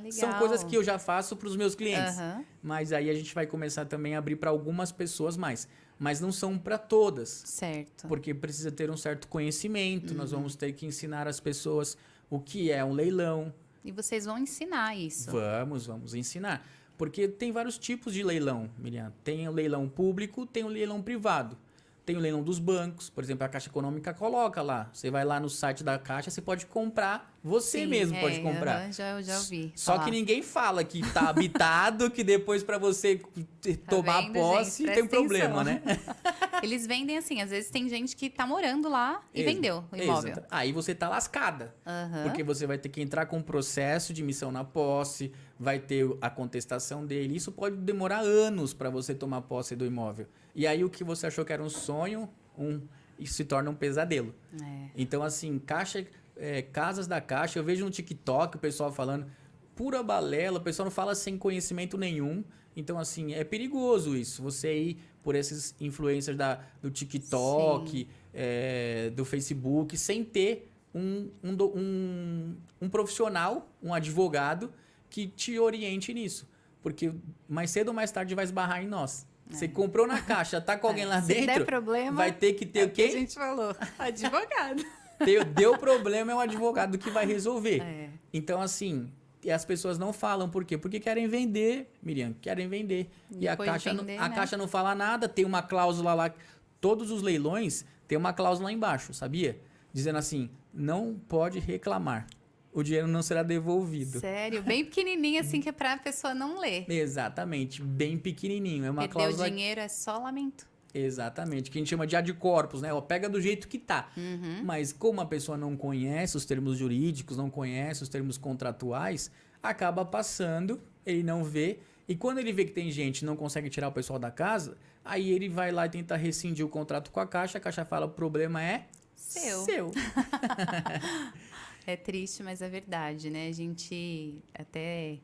Legal. São coisas que eu já faço para os meus clientes. Mas aí a gente vai começar também a abrir para algumas pessoas mais. Mas não são para todas. Certo. Porque precisa ter um certo conhecimento. Nós vamos ter que ensinar as pessoas o que é um leilão. E vocês vão ensinar isso? Vamos ensinar. Porque tem vários tipos de leilão, Miriam. Tem o leilão público, tem o leilão privado. Tem o leilão dos bancos, por exemplo, a Caixa Econômica coloca lá. Você vai lá no site da Caixa, você pode comprar, você mesmo pode comprar. Já ouvi. Só que ninguém fala que está habitado, que depois para você tomar posse tem um problema, né? Eles vendem assim, às vezes tem gente que tá morando lá e vendeu o imóvel. Exato. Aí você tá lascada. Porque você vai ter que entrar com um processo de missão na posse, vai ter a contestação dele. Isso pode demorar anos para você tomar posse do imóvel. E aí o que você achou que era um sonho, isso se torna um pesadelo. Então, assim, casas da Caixa, eu vejo no TikTok o pessoal falando pura balela, o pessoal não fala sem conhecimento nenhum. Então, assim, é perigoso isso. Você ir por esses influencers do TikTok, do Facebook, sem ter um profissional, um advogado que te oriente nisso. Porque mais cedo ou mais tarde vai esbarrar em nós. Você comprou na Caixa, tá com alguém lá dentro, se der problema, vai ter que ter o quê? A gente falou, advogado. Deu problema, é um advogado que vai resolver. Então, assim, as pessoas não falam. Por quê? Porque querem vender, Miriam, querem vender. E a Caixa não fala nada, tem uma cláusula lá. Todos os leilões tem uma cláusula lá embaixo, sabia? Dizendo assim, não pode reclamar. O dinheiro não será devolvido. Sério? Bem pequenininho, assim, que é pra pessoa não ler. Exatamente. Bem pequenininho. É uma Perdeu cláusula... o dinheiro é só lamento. Exatamente, que a gente chama de anticorpos, né? Ó, pega do jeito que tá. Mas como a pessoa não conhece os termos jurídicos, não conhece os termos contratuais, acaba passando, ele não vê. E quando ele vê que tem gente que não consegue tirar o pessoal da casa, aí ele vai lá e tenta rescindir o contrato com a Caixa fala, o problema é seu. É triste, mas é verdade, né? A gente até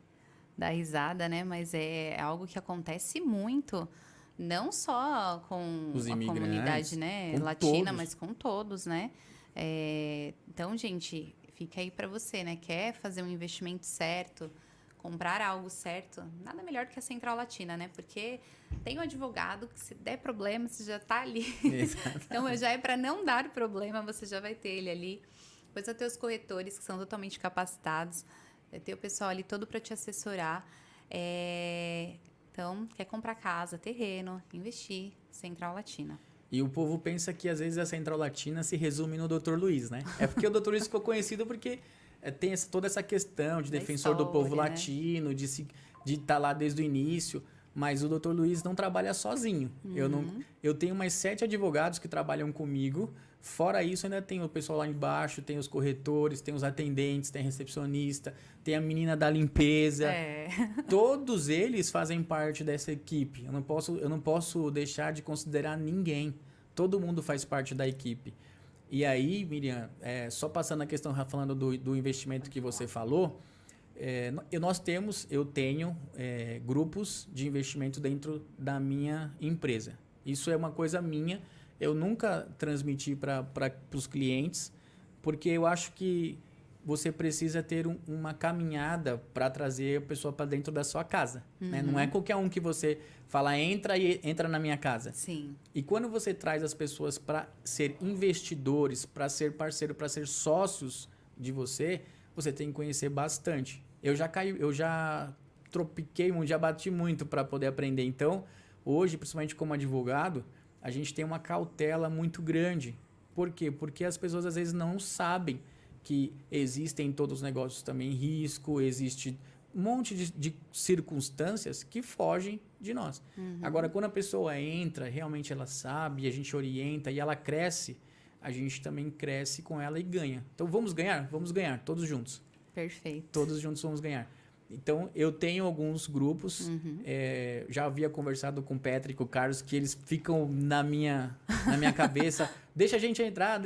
dá risada, né? Mas é algo que acontece muito, não só com Os a imigrantes, comunidade, né, com latina, todos. mas com todos, né? Então, gente, fica aí para você, né? Quer fazer um investimento certo, comprar algo certo, nada melhor do que a Central Latina, né? Porque tem um advogado que se der problema, você já tá ali. Exato. Então, já é para não dar problema, você já vai ter ele ali. Depois vai ter os corretores que são totalmente capacitados. Vai ter o pessoal ali todo para te assessorar. Então, quer comprar casa, terreno, investir, Central Latina. E o povo pensa que às vezes a Central Latina se resume no Dr. Luiz, né? É porque o Dr. Luiz ficou conhecido porque tem toda essa questão de Da defensor do povo história, né? latino, de estar lá desde o início. Mas o Dr. Luiz não trabalha sozinho. Eu tenho mais 7 advogados que trabalham comigo. Fora isso, ainda tem o pessoal lá embaixo, tem os corretores, tem os atendentes, tem a recepcionista, tem a menina da limpeza. Todos eles fazem parte dessa equipe. Eu não posso deixar de considerar ninguém. Todo mundo faz parte da equipe. E aí, Miriam, só passando a questão, falando do investimento que você falou, eu tenho grupos de investimento dentro da minha empresa. Isso é uma coisa minha. Eu nunca transmiti para os clientes, porque eu acho que você precisa ter uma caminhada para trazer a pessoa para dentro da sua casa. Né? Não é qualquer um que você fala, entra na minha casa. Sim. E quando você traz as pessoas para ser investidores, para ser parceiro, para ser sócios de você, você tem que conhecer bastante. Eu já tropiquei muito, já bati muito para poder aprender. Então, hoje, principalmente como advogado, a gente tem uma cautela muito grande. Por quê? Porque as pessoas às vezes não sabem que existem em todos os negócios também risco, existe um monte de circunstâncias que fogem de nós. Agora, quando a pessoa entra, realmente ela sabe, a gente orienta e ela cresce, a gente também cresce com ela e ganha. Então, vamos ganhar? Vamos ganhar, todos juntos. Perfeito. Todos juntos vamos ganhar. Então, eu tenho alguns grupos, já havia conversado com o Patrick e com o Carlos, que eles ficam na minha cabeça, deixa a gente entrar.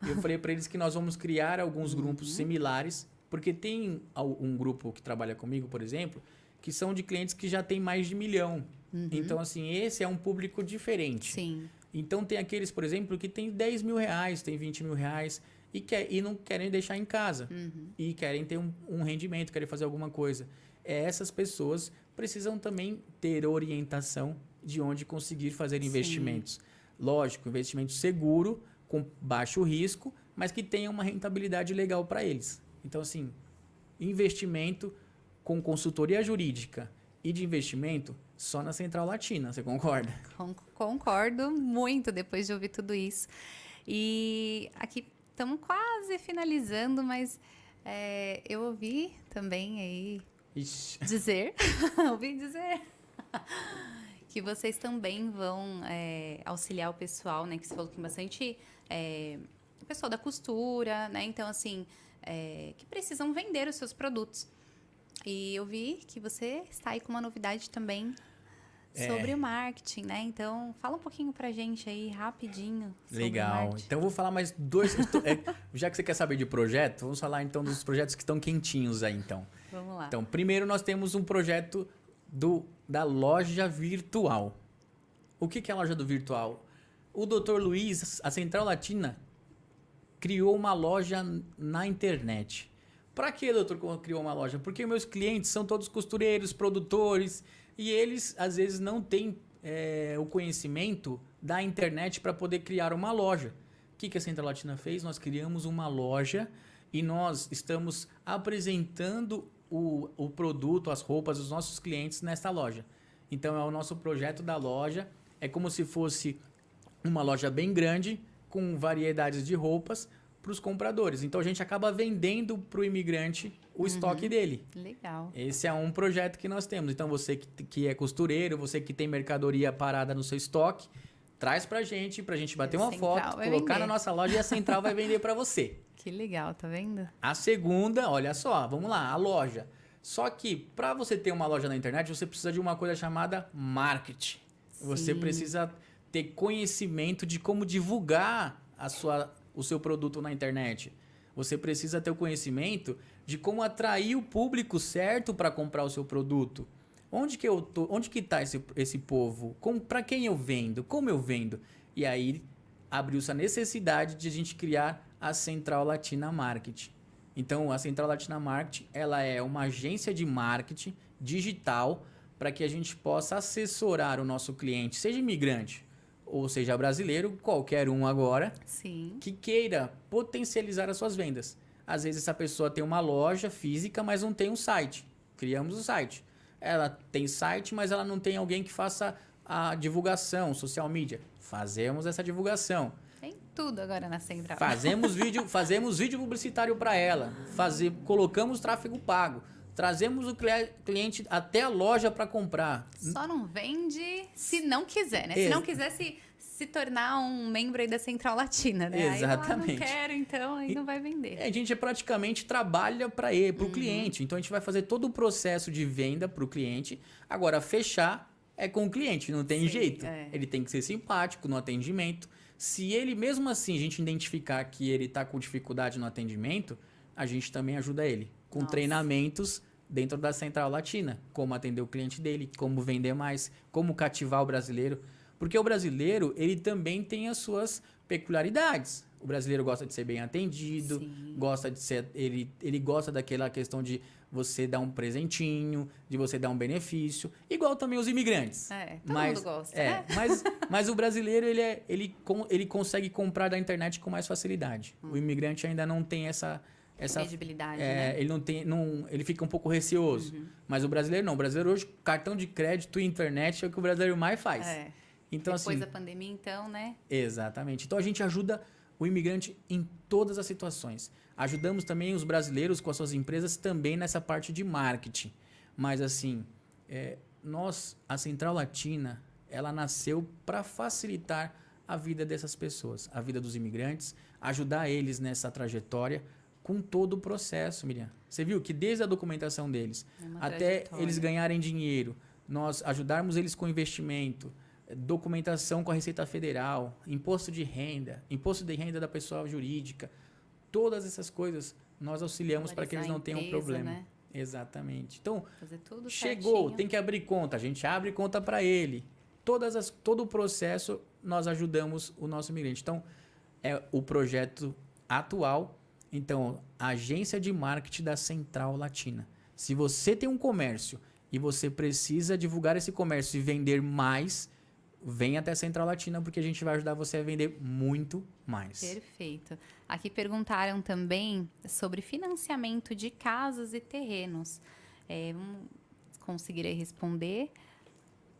Eu falei para eles que nós vamos criar alguns grupos similares, porque tem um grupo que trabalha comigo, por exemplo, que são de clientes que já tem mais de 1 milhão. Então, assim, esse é um público diferente. Sim. Então, tem aqueles, por exemplo, que tem 10 mil reais, tem 20 mil reais, e não querem deixar em casa. E querem ter um rendimento, querem fazer alguma coisa. Essas pessoas precisam também ter orientação de onde conseguir fazer investimentos. Lógico, investimento seguro, com baixo risco, mas que tenha uma rentabilidade legal para eles. Então, assim, investimento com consultoria jurídica e de investimento só na Central Latina, você concorda? Concordo muito depois de ouvir tudo isso. E aqui estamos quase finalizando, mas eu ouvi também aí ouvi dizer que vocês também vão auxiliar o pessoal, né? Que você falou que tem bastante o pessoal da costura, né? Então, assim, que precisam vender os seus produtos. E eu vi que você está aí com uma novidade também sobre o marketing, né? Então, fala um pouquinho pra gente aí, rapidinho, sobre o marketing. Então, eu vou falar mais 2... já que você quer saber de projeto, vamos falar, então, dos projetos que estão quentinhos aí, então. Vamos lá. Então, primeiro, nós temos um projeto da loja virtual. O que é a loja do virtual? O Dr. Luiz, a Central Latina, criou uma loja na internet. Para que o doutor criou uma loja? Porque meus clientes são todos costureiros, produtores, e eles, às vezes, não têm o conhecimento da internet para poder criar uma loja. O que a Central Latina fez? Nós criamos uma loja e nós estamos apresentando o produto, as roupas dos nossos clientes nesta loja. Então, é o nosso projeto da loja. É como se fosse uma loja bem grande, com variedades de roupas, para os compradores. Então a gente acaba vendendo para o imigrante o estoque dele. Legal. Esse é um projeto que nós temos. Então você que é costureiro, você que tem mercadoria parada no seu estoque, traz pra gente bater uma foto, colocar na nossa loja e a central vai vender para você. Que legal, tá vendo? A segunda, olha só, vamos lá, a loja. Só que para você ter uma loja na internet, você precisa de uma coisa chamada marketing. Você precisa ter conhecimento de como divulgar o seu produto na internet. Você precisa ter o conhecimento de como atrair o público certo para comprar o seu produto. Onde que está esse povo? Para quem eu vendo? Como eu vendo? E aí abriu-se a necessidade de a gente criar a Central Latina Marketing. Então, a Central Latina Marketing, ela é uma agência de marketing digital para que a gente possa assessorar o nosso cliente, seja imigrante ou seja brasileiro, qualquer um agora, que queira potencializar as suas vendas. Às vezes, essa pessoa tem uma loja física, mas não tem um site. Criamos o site. Ela tem site, mas ela não tem alguém que faça a divulgação, social media. Fazemos essa divulgação. Tem tudo agora na Central. Fazemos vídeo publicitário para ela. Colocamos tráfego pago. Trazemos o cliente até a loja para comprar. Só não vende se não quiser, né? Se não quiser se tornar um membro aí da Central Latina, né? Exatamente. Aí, não quero, então, aí não vai vender. A gente praticamente trabalha para o cliente. Então, a gente vai fazer todo o processo de venda para o cliente. Agora, fechar é com o cliente, não tem jeito. Ele tem que ser simpático no atendimento. Se ele, mesmo assim, a gente identificar que ele está com dificuldade no atendimento, a gente também ajuda ele. Com treinamentos dentro da Central Latina. Como atender o cliente dele, como vender mais, como cativar o brasileiro. Porque o brasileiro, ele também tem as suas peculiaridades. O brasileiro gosta de ser bem atendido, gosta de ser, ele gosta daquela questão de você dar um presentinho, de você dar um benefício, igual também os imigrantes. Todo mundo gosta, né? Mas o brasileiro, ele consegue comprar da internet com mais facilidade. O imigrante ainda não tem essa credibilidade, né? Ele fica um pouco receoso. Mas o brasileiro não. O brasileiro hoje, cartão de crédito e internet é o que o brasileiro mais faz. Então, depois da pandemia, então, né? Exatamente. Então, a gente ajuda o imigrante em todas as situações. Ajudamos também os brasileiros com as suas empresas também nessa parte de marketing. Mas, assim, a Central Latina, ela nasceu para facilitar a vida dessas pessoas, a vida dos imigrantes, ajudar eles nessa trajetória com todo o processo, Miriam. Você viu que desde a documentação deles até eles ganharem dinheiro, nós ajudarmos eles com investimento, documentação com a Receita Federal, imposto de renda da pessoa jurídica, todas essas coisas nós auxiliamos para que eles não tenham problema. Né? Exatamente. Então, fazer tudo chegou, certinho. tem que abrir conta, a gente abre conta para ele. Todo o processo nós ajudamos o nosso imigrante. Então, é o projeto atual. Então, a agência de marketing da Central Latina. Se você tem um comércio e você precisa divulgar esse comércio e vender mais, vem até a Central Latina, porque a gente vai ajudar você a vender muito mais. Perfeito. Aqui perguntaram também sobre financiamento de casas e terrenos. Vamos conseguir aí responder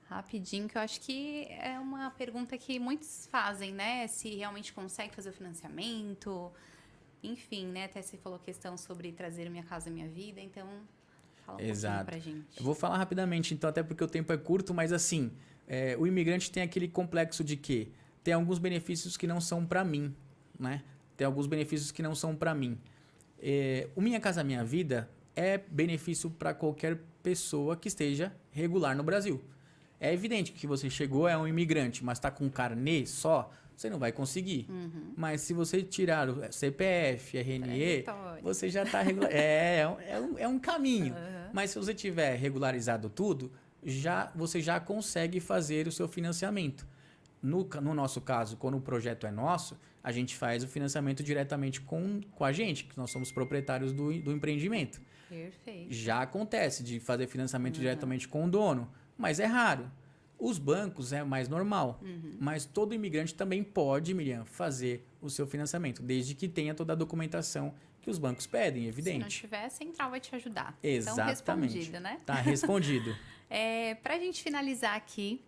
rapidinho, que eu acho que é uma pergunta que muitos fazem, né? Se realmente consegue fazer o financiamento, enfim, né? Até você falou questão sobre trazer Minha Casa Minha Vida, então fala um pouquinho pra gente. Eu vou falar rapidamente, então, até porque o tempo é curto, mas assim, o imigrante tem aquele complexo de que tem alguns benefícios que não são para mim, né? Tem alguns benefícios que não são para mim. O Minha Casa Minha Vida é benefício para qualquer pessoa que esteja regular no Brasil. É evidente que você chegou, é um imigrante, mas está com carnê só, você não vai conseguir. Mas se você tirar o CPF, RNE, você já está regular. É um caminho. Mas se você tiver regularizado tudo, você já consegue fazer o seu financiamento. No nosso caso, quando o projeto é nosso, a gente faz o financiamento diretamente com a gente, que nós somos proprietários do empreendimento. Perfeito. Já acontece de fazer financiamento diretamente com o dono, mas é raro. Os bancos é mais normal, mas todo imigrante também pode, Miriam, fazer o seu financiamento, desde que tenha toda a documentação que os bancos pedem, evidente. Se não tiver, a Central vai te ajudar. Exatamente. Então, respondido, né? Tá respondido. Para a gente finalizar aqui,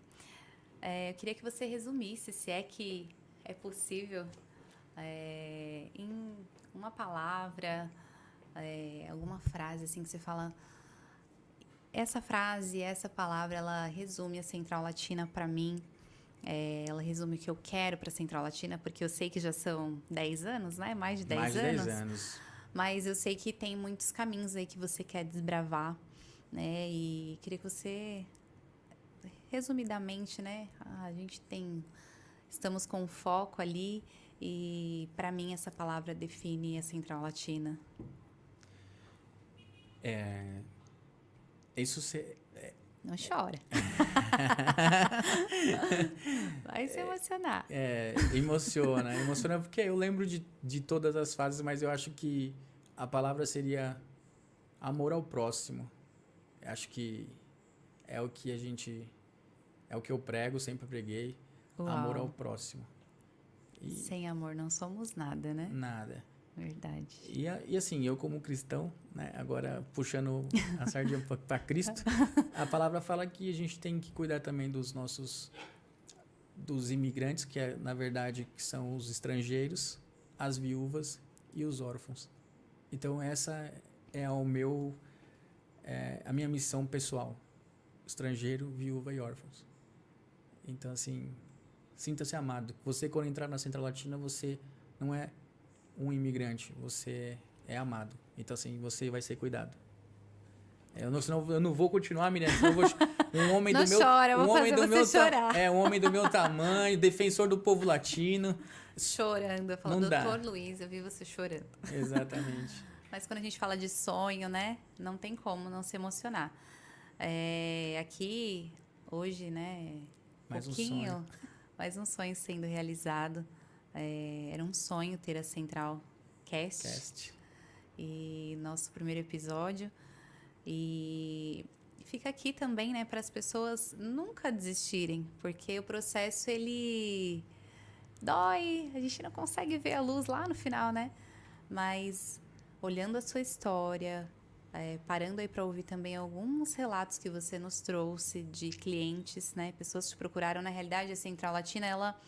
eu queria que você resumisse, se é que é possível, em uma palavra, alguma frase assim que você fala, essa frase, essa palavra, ela resume a Central Latina para mim. Ela resume o que eu quero para a Central Latina, porque eu sei que já são 10 anos, né? Mais de 10 Mais de anos. 10 anos. Mas eu sei que tem muitos caminhos aí que você quer desbravar, né? E queria que você, resumidamente, né? Estamos com foco ali e, para mim, essa palavra define a Central Latina. Isso Não chora. Vai se emocionar. emociona. Emociona porque eu lembro de todas as fases, mas eu acho que a palavra seria amor ao próximo. Eu acho que é o que é o que eu prego, sempre preguei. Uau. Amor ao próximo. E sem amor não somos nada, né? nada. Verdade. E assim, eu como cristão, né, agora puxando a sardinha para Cristo, a palavra fala que a gente tem que cuidar também dos imigrantes, que na verdade que são os estrangeiros, as viúvas e os órfãos. Então essa é a minha missão pessoal: estrangeiro, viúva e órfãos. Então assim, sinta-se amado. Você, quando entrar na Central Latina, você não é um imigrante, você é amado. Então, assim, você vai ser cuidado. Senão eu não vou continuar, Miriam. Um homem não do meu, chora, eu um vou homem fazer do você meu chorar. um homem do meu tamanho, defensor do povo latino. Chorando, eu falo, Não dá. doutor Luiz, eu vi você chorando. Exatamente. Mas quando a gente fala de sonho, né, não tem como não se emocionar. Aqui, hoje, né, Mais um pouquinho, sonho. mais um sonho sendo realizado. Era um sonho ter a Central Cast. E nosso primeiro episódio. E fica aqui também, né, para as pessoas nunca desistirem, porque o processo, ele dói, a gente não consegue ver a luz lá no final, né? Mas olhando a sua história, parando aí para ouvir também alguns relatos que você nos trouxe de clientes, né? Pessoas que te procuraram. Na realidade, a Central Latina, ela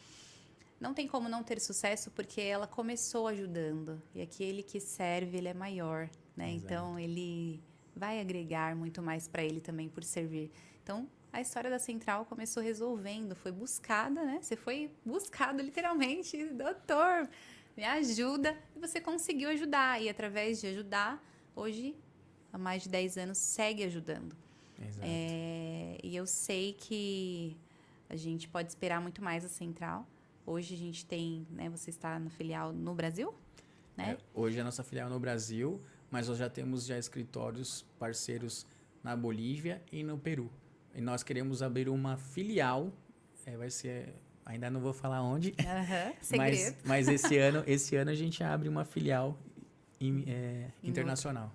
não tem como não ter sucesso, porque ela começou ajudando. E aquele que serve, ele é maior, né? Exato. Então, ele vai agregar muito mais para ele também por servir. Então, a história da Central começou resolvendo, foi buscada, né? Você foi buscado literalmente, doutor, me ajuda. E você conseguiu ajudar. E através de ajudar, hoje, há mais de 10 anos, segue ajudando. Exato. E eu sei que a gente pode esperar muito mais a Central. Hoje a gente tem, né? Você está no filial no Brasil, né? Hoje a nossa filial é no Brasil, mas nós já temos escritórios parceiros na Bolívia e no Peru. E nós queremos abrir uma filial, vai ser, ainda não vou falar onde, Segredo. mas esse ano a gente abre uma filial internacional.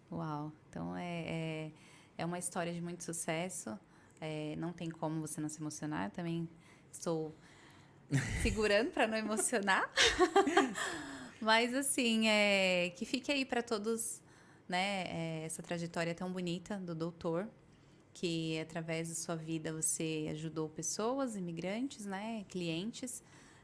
Uau, então é uma história de muito sucesso, não tem como você não se emocionar. Eu também estou segurando para não emocionar. Mas assim, que fique aí para todos, né, essa trajetória tão bonita do doutor, que através da sua vida você ajudou pessoas, imigrantes, né, clientes.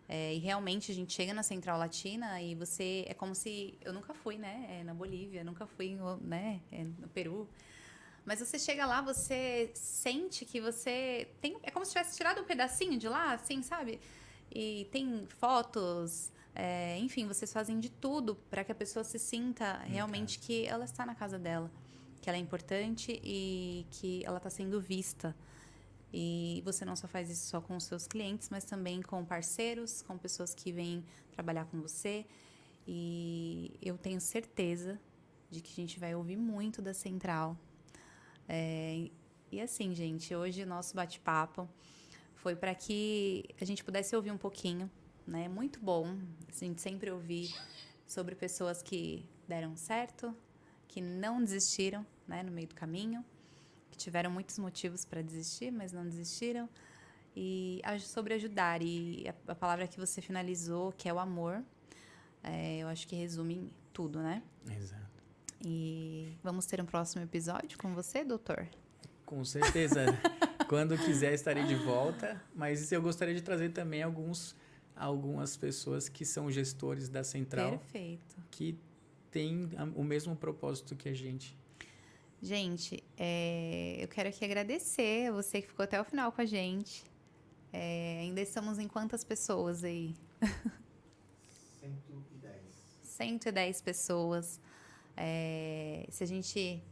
E realmente a gente chega na Central Latina e você, é como se, eu nunca fui, né, na Bolívia, nunca fui, né, no Peru. Mas você chega lá, você sente que você tem, é como se tivesse tirado um pedacinho de lá, assim, sabe? E tem fotos, enfim, vocês fazem de tudo para que a pessoa se sinta realmente que ela está na casa dela, que ela é importante e que ela está sendo vista. E você não só faz isso só com os seus clientes, mas também com parceiros, com pessoas que vêm trabalhar com você. E eu tenho certeza de que a gente vai ouvir muito da Central. E assim, gente, hoje o nosso bate-papo foi para que a gente pudesse ouvir um pouquinho, né? Muito bom a gente sempre ouvir sobre pessoas que deram certo, que não desistiram, né, no meio do caminho, que tiveram muitos motivos para desistir, mas não desistiram, e sobre ajudar. E a palavra que você finalizou, que é o amor, eu acho que resume tudo, né? Exato. E vamos ter um próximo episódio com você, doutor? Com certeza. Quando quiser estarei de volta, mas eu gostaria de trazer também alguns algumas pessoas que são gestores da central, Perfeito. que têm o mesmo propósito que a gente. Gente, eu quero aqui agradecer a você que ficou até o final com a gente. Ainda estamos em quantas pessoas aí? 110. 110 pessoas. Se a gente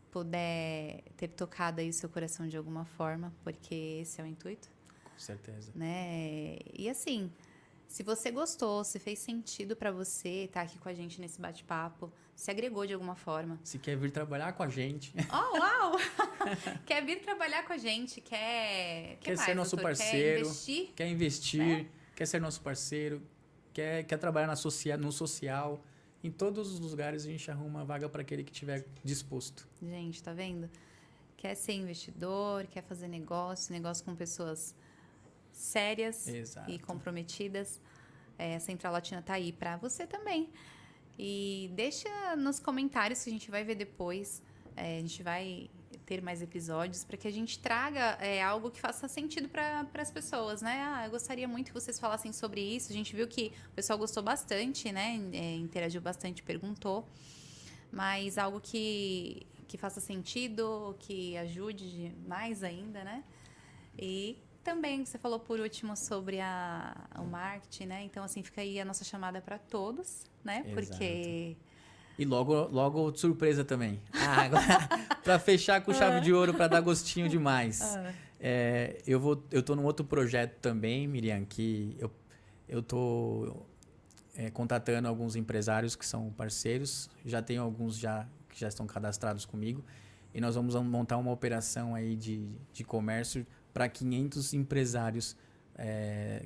puder ter tocado aí o seu coração de alguma forma, porque esse é o intuito, Com certeza. né? E assim, se você gostou, se fez sentido pra você estar aqui com a gente nesse bate-papo, se agregou de alguma forma. Se quer vir trabalhar com a gente, Oh, uau! Quer vir trabalhar com a gente, quer Quer mais, ser nosso doutor? parceiro, Quer investir? quer investir, quer ser nosso parceiro, quer trabalhar no social. Em todos os lugares a gente arruma uma vaga para aquele que estiver disposto. Gente, tá vendo? Quer ser investidor, quer fazer negócio com pessoas sérias Exato. e comprometidas. A Central Latina tá aí para você também. E deixa nos comentários que a gente vai ver depois. A gente vai ter mais episódios para que a gente traga algo que faça sentido para as pessoas, né? Eu gostaria muito que vocês falassem sobre isso. A gente viu que o pessoal gostou bastante, né? Interagiu bastante, perguntou. Mas algo que faça sentido, que ajude mais ainda, né? E também você falou por último sobre o marketing, né? Então, assim, fica aí a nossa chamada para todos, né? Exato. Porque... E logo de surpresa também. Agora, para fechar com chave de ouro, para dar gostinho demais. Eu tô num outro projeto também, Miriam, que eu tô contatando alguns empresários que são parceiros. Já tenho alguns que já estão cadastrados comigo. E nós vamos montar uma operação aí de comércio para 500 empresários,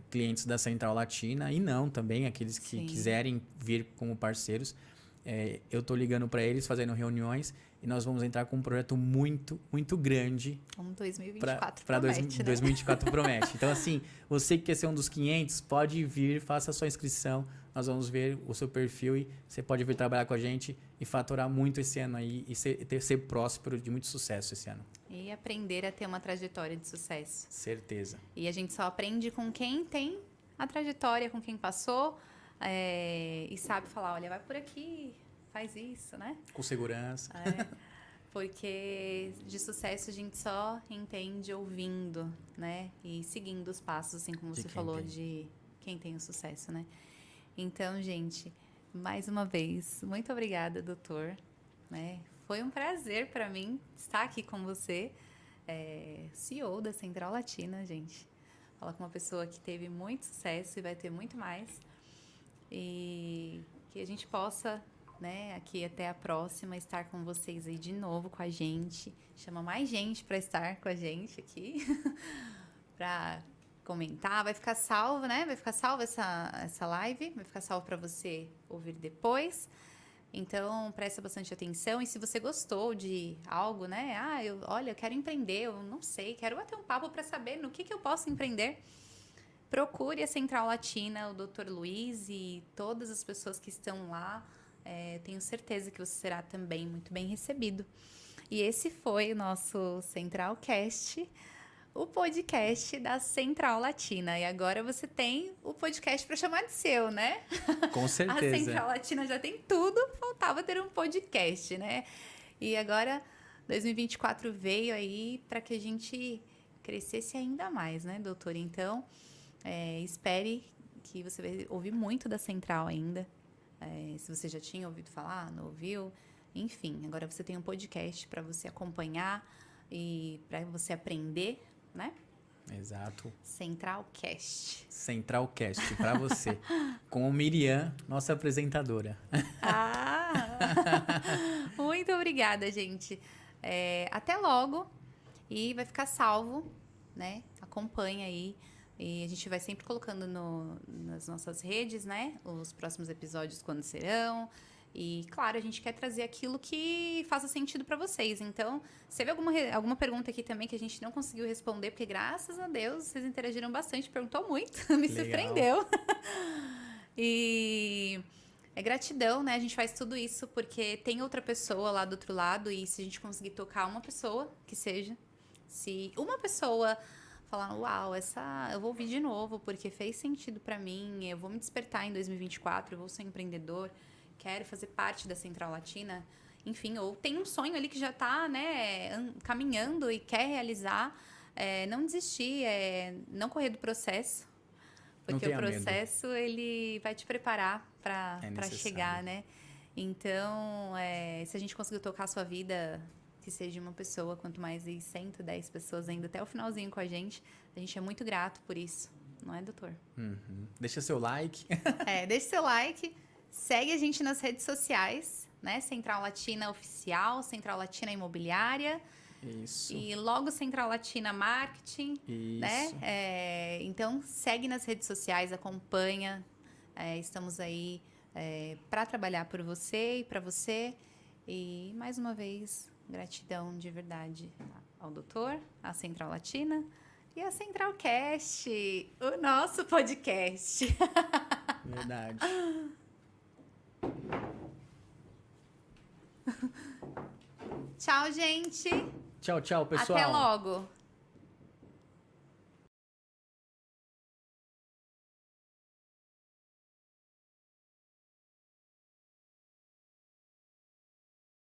clientes da Central Latina. E não também aqueles que Sim. quiserem vir como parceiros. Eu tô ligando para eles, fazendo reuniões, e nós vamos entrar com um projeto muito, muito grande. 2024 para promete, né? 2024 promete. Então, assim, você que quer ser um dos 500, pode vir, faça a sua inscrição. Nós vamos ver o seu perfil e você pode vir trabalhar com a gente e faturar muito esse ano aí e ser próspero, de muito sucesso esse ano. E aprender a ter uma trajetória de sucesso. Certeza. E a gente só aprende com quem tem a trajetória, com quem passou, e sabe falar, olha, vai por aqui, faz isso, né? Com segurança. Porque de sucesso a gente só entende ouvindo, né? E seguindo os passos, assim como você falou, de quem tem o sucesso, né? Então, gente, mais uma vez, muito obrigada, doutor. Né? Foi um prazer para mim estar aqui com você, CEO da Central Latina, gente. Falar com uma pessoa que teve muito sucesso e vai ter muito mais. E que a gente possa, né, aqui até a próxima, estar com vocês aí de novo com a gente. Chama mais gente para estar com a gente aqui, para comentar. Vai ficar salvo, né? Vai ficar salvo essa live, vai ficar salvo para você ouvir depois. Então, presta bastante atenção. E se você gostou de algo, né? Eu quero empreender, eu não sei, quero bater um papo para saber no que eu posso empreender. Procure a Central Latina, o Dr. Luiz e todas as pessoas que estão lá. Tenho certeza que você será também muito bem recebido. E esse foi o nosso Centralcast, o podcast da Central Latina. E agora você tem o podcast para chamar de seu, né? Com certeza. A Central Latina já tem tudo, faltava ter um podcast, né? E agora 2024 veio aí para que a gente crescesse ainda mais, né, doutor? Então, espere que você vai ouvir muito da Central ainda. Se você já tinha ouvido falar, não ouviu, enfim, agora você tem um podcast para você acompanhar e para você aprender, né? Exato. Centralcast para você, com a Miriam, nossa apresentadora. Muito obrigada, gente. Até logo e vai ficar salvo, né? Acompanha aí. E a gente vai sempre colocando nas nossas redes, né? Os próximos episódios, quando serão. E, claro, a gente quer trazer aquilo que faça sentido para vocês. Então, se teve alguma pergunta aqui também que a gente não conseguiu responder, porque, graças a Deus, vocês interagiram bastante, perguntou muito, me surpreendeu. E gratidão, né? A gente faz tudo isso porque tem outra pessoa lá do outro lado e se a gente conseguir tocar uma pessoa, que seja, se uma pessoa falar, uau, eu vou ouvir de novo, porque fez sentido para mim, eu vou me despertar em 2024, eu vou ser empreendedor, quero fazer parte da Central Latina, enfim, ou tem um sonho ali que já está, né, caminhando e quer realizar, não desistir, não correr do processo, porque o processo, ele vai te preparar para chegar, né? Então, se a gente conseguir tocar a sua vida, que seja uma pessoa, quanto mais de 110 pessoas ainda até o finalzinho com a gente é muito grato por isso, não é, doutor? Uhum. Deixa seu like. Deixa seu like, segue a gente nas redes sociais, né? Central Latina Oficial, Central Latina Imobiliária. Isso. E logo Central Latina Marketing, Isso. né? Então, segue nas redes sociais, acompanha. Estamos aí para trabalhar por você e para você. E, mais uma vez, gratidão de verdade ao doutor, à Central Latina e à Central Cast, o nosso podcast. Verdade. Tchau, gente. Tchau, tchau, pessoal. Até logo.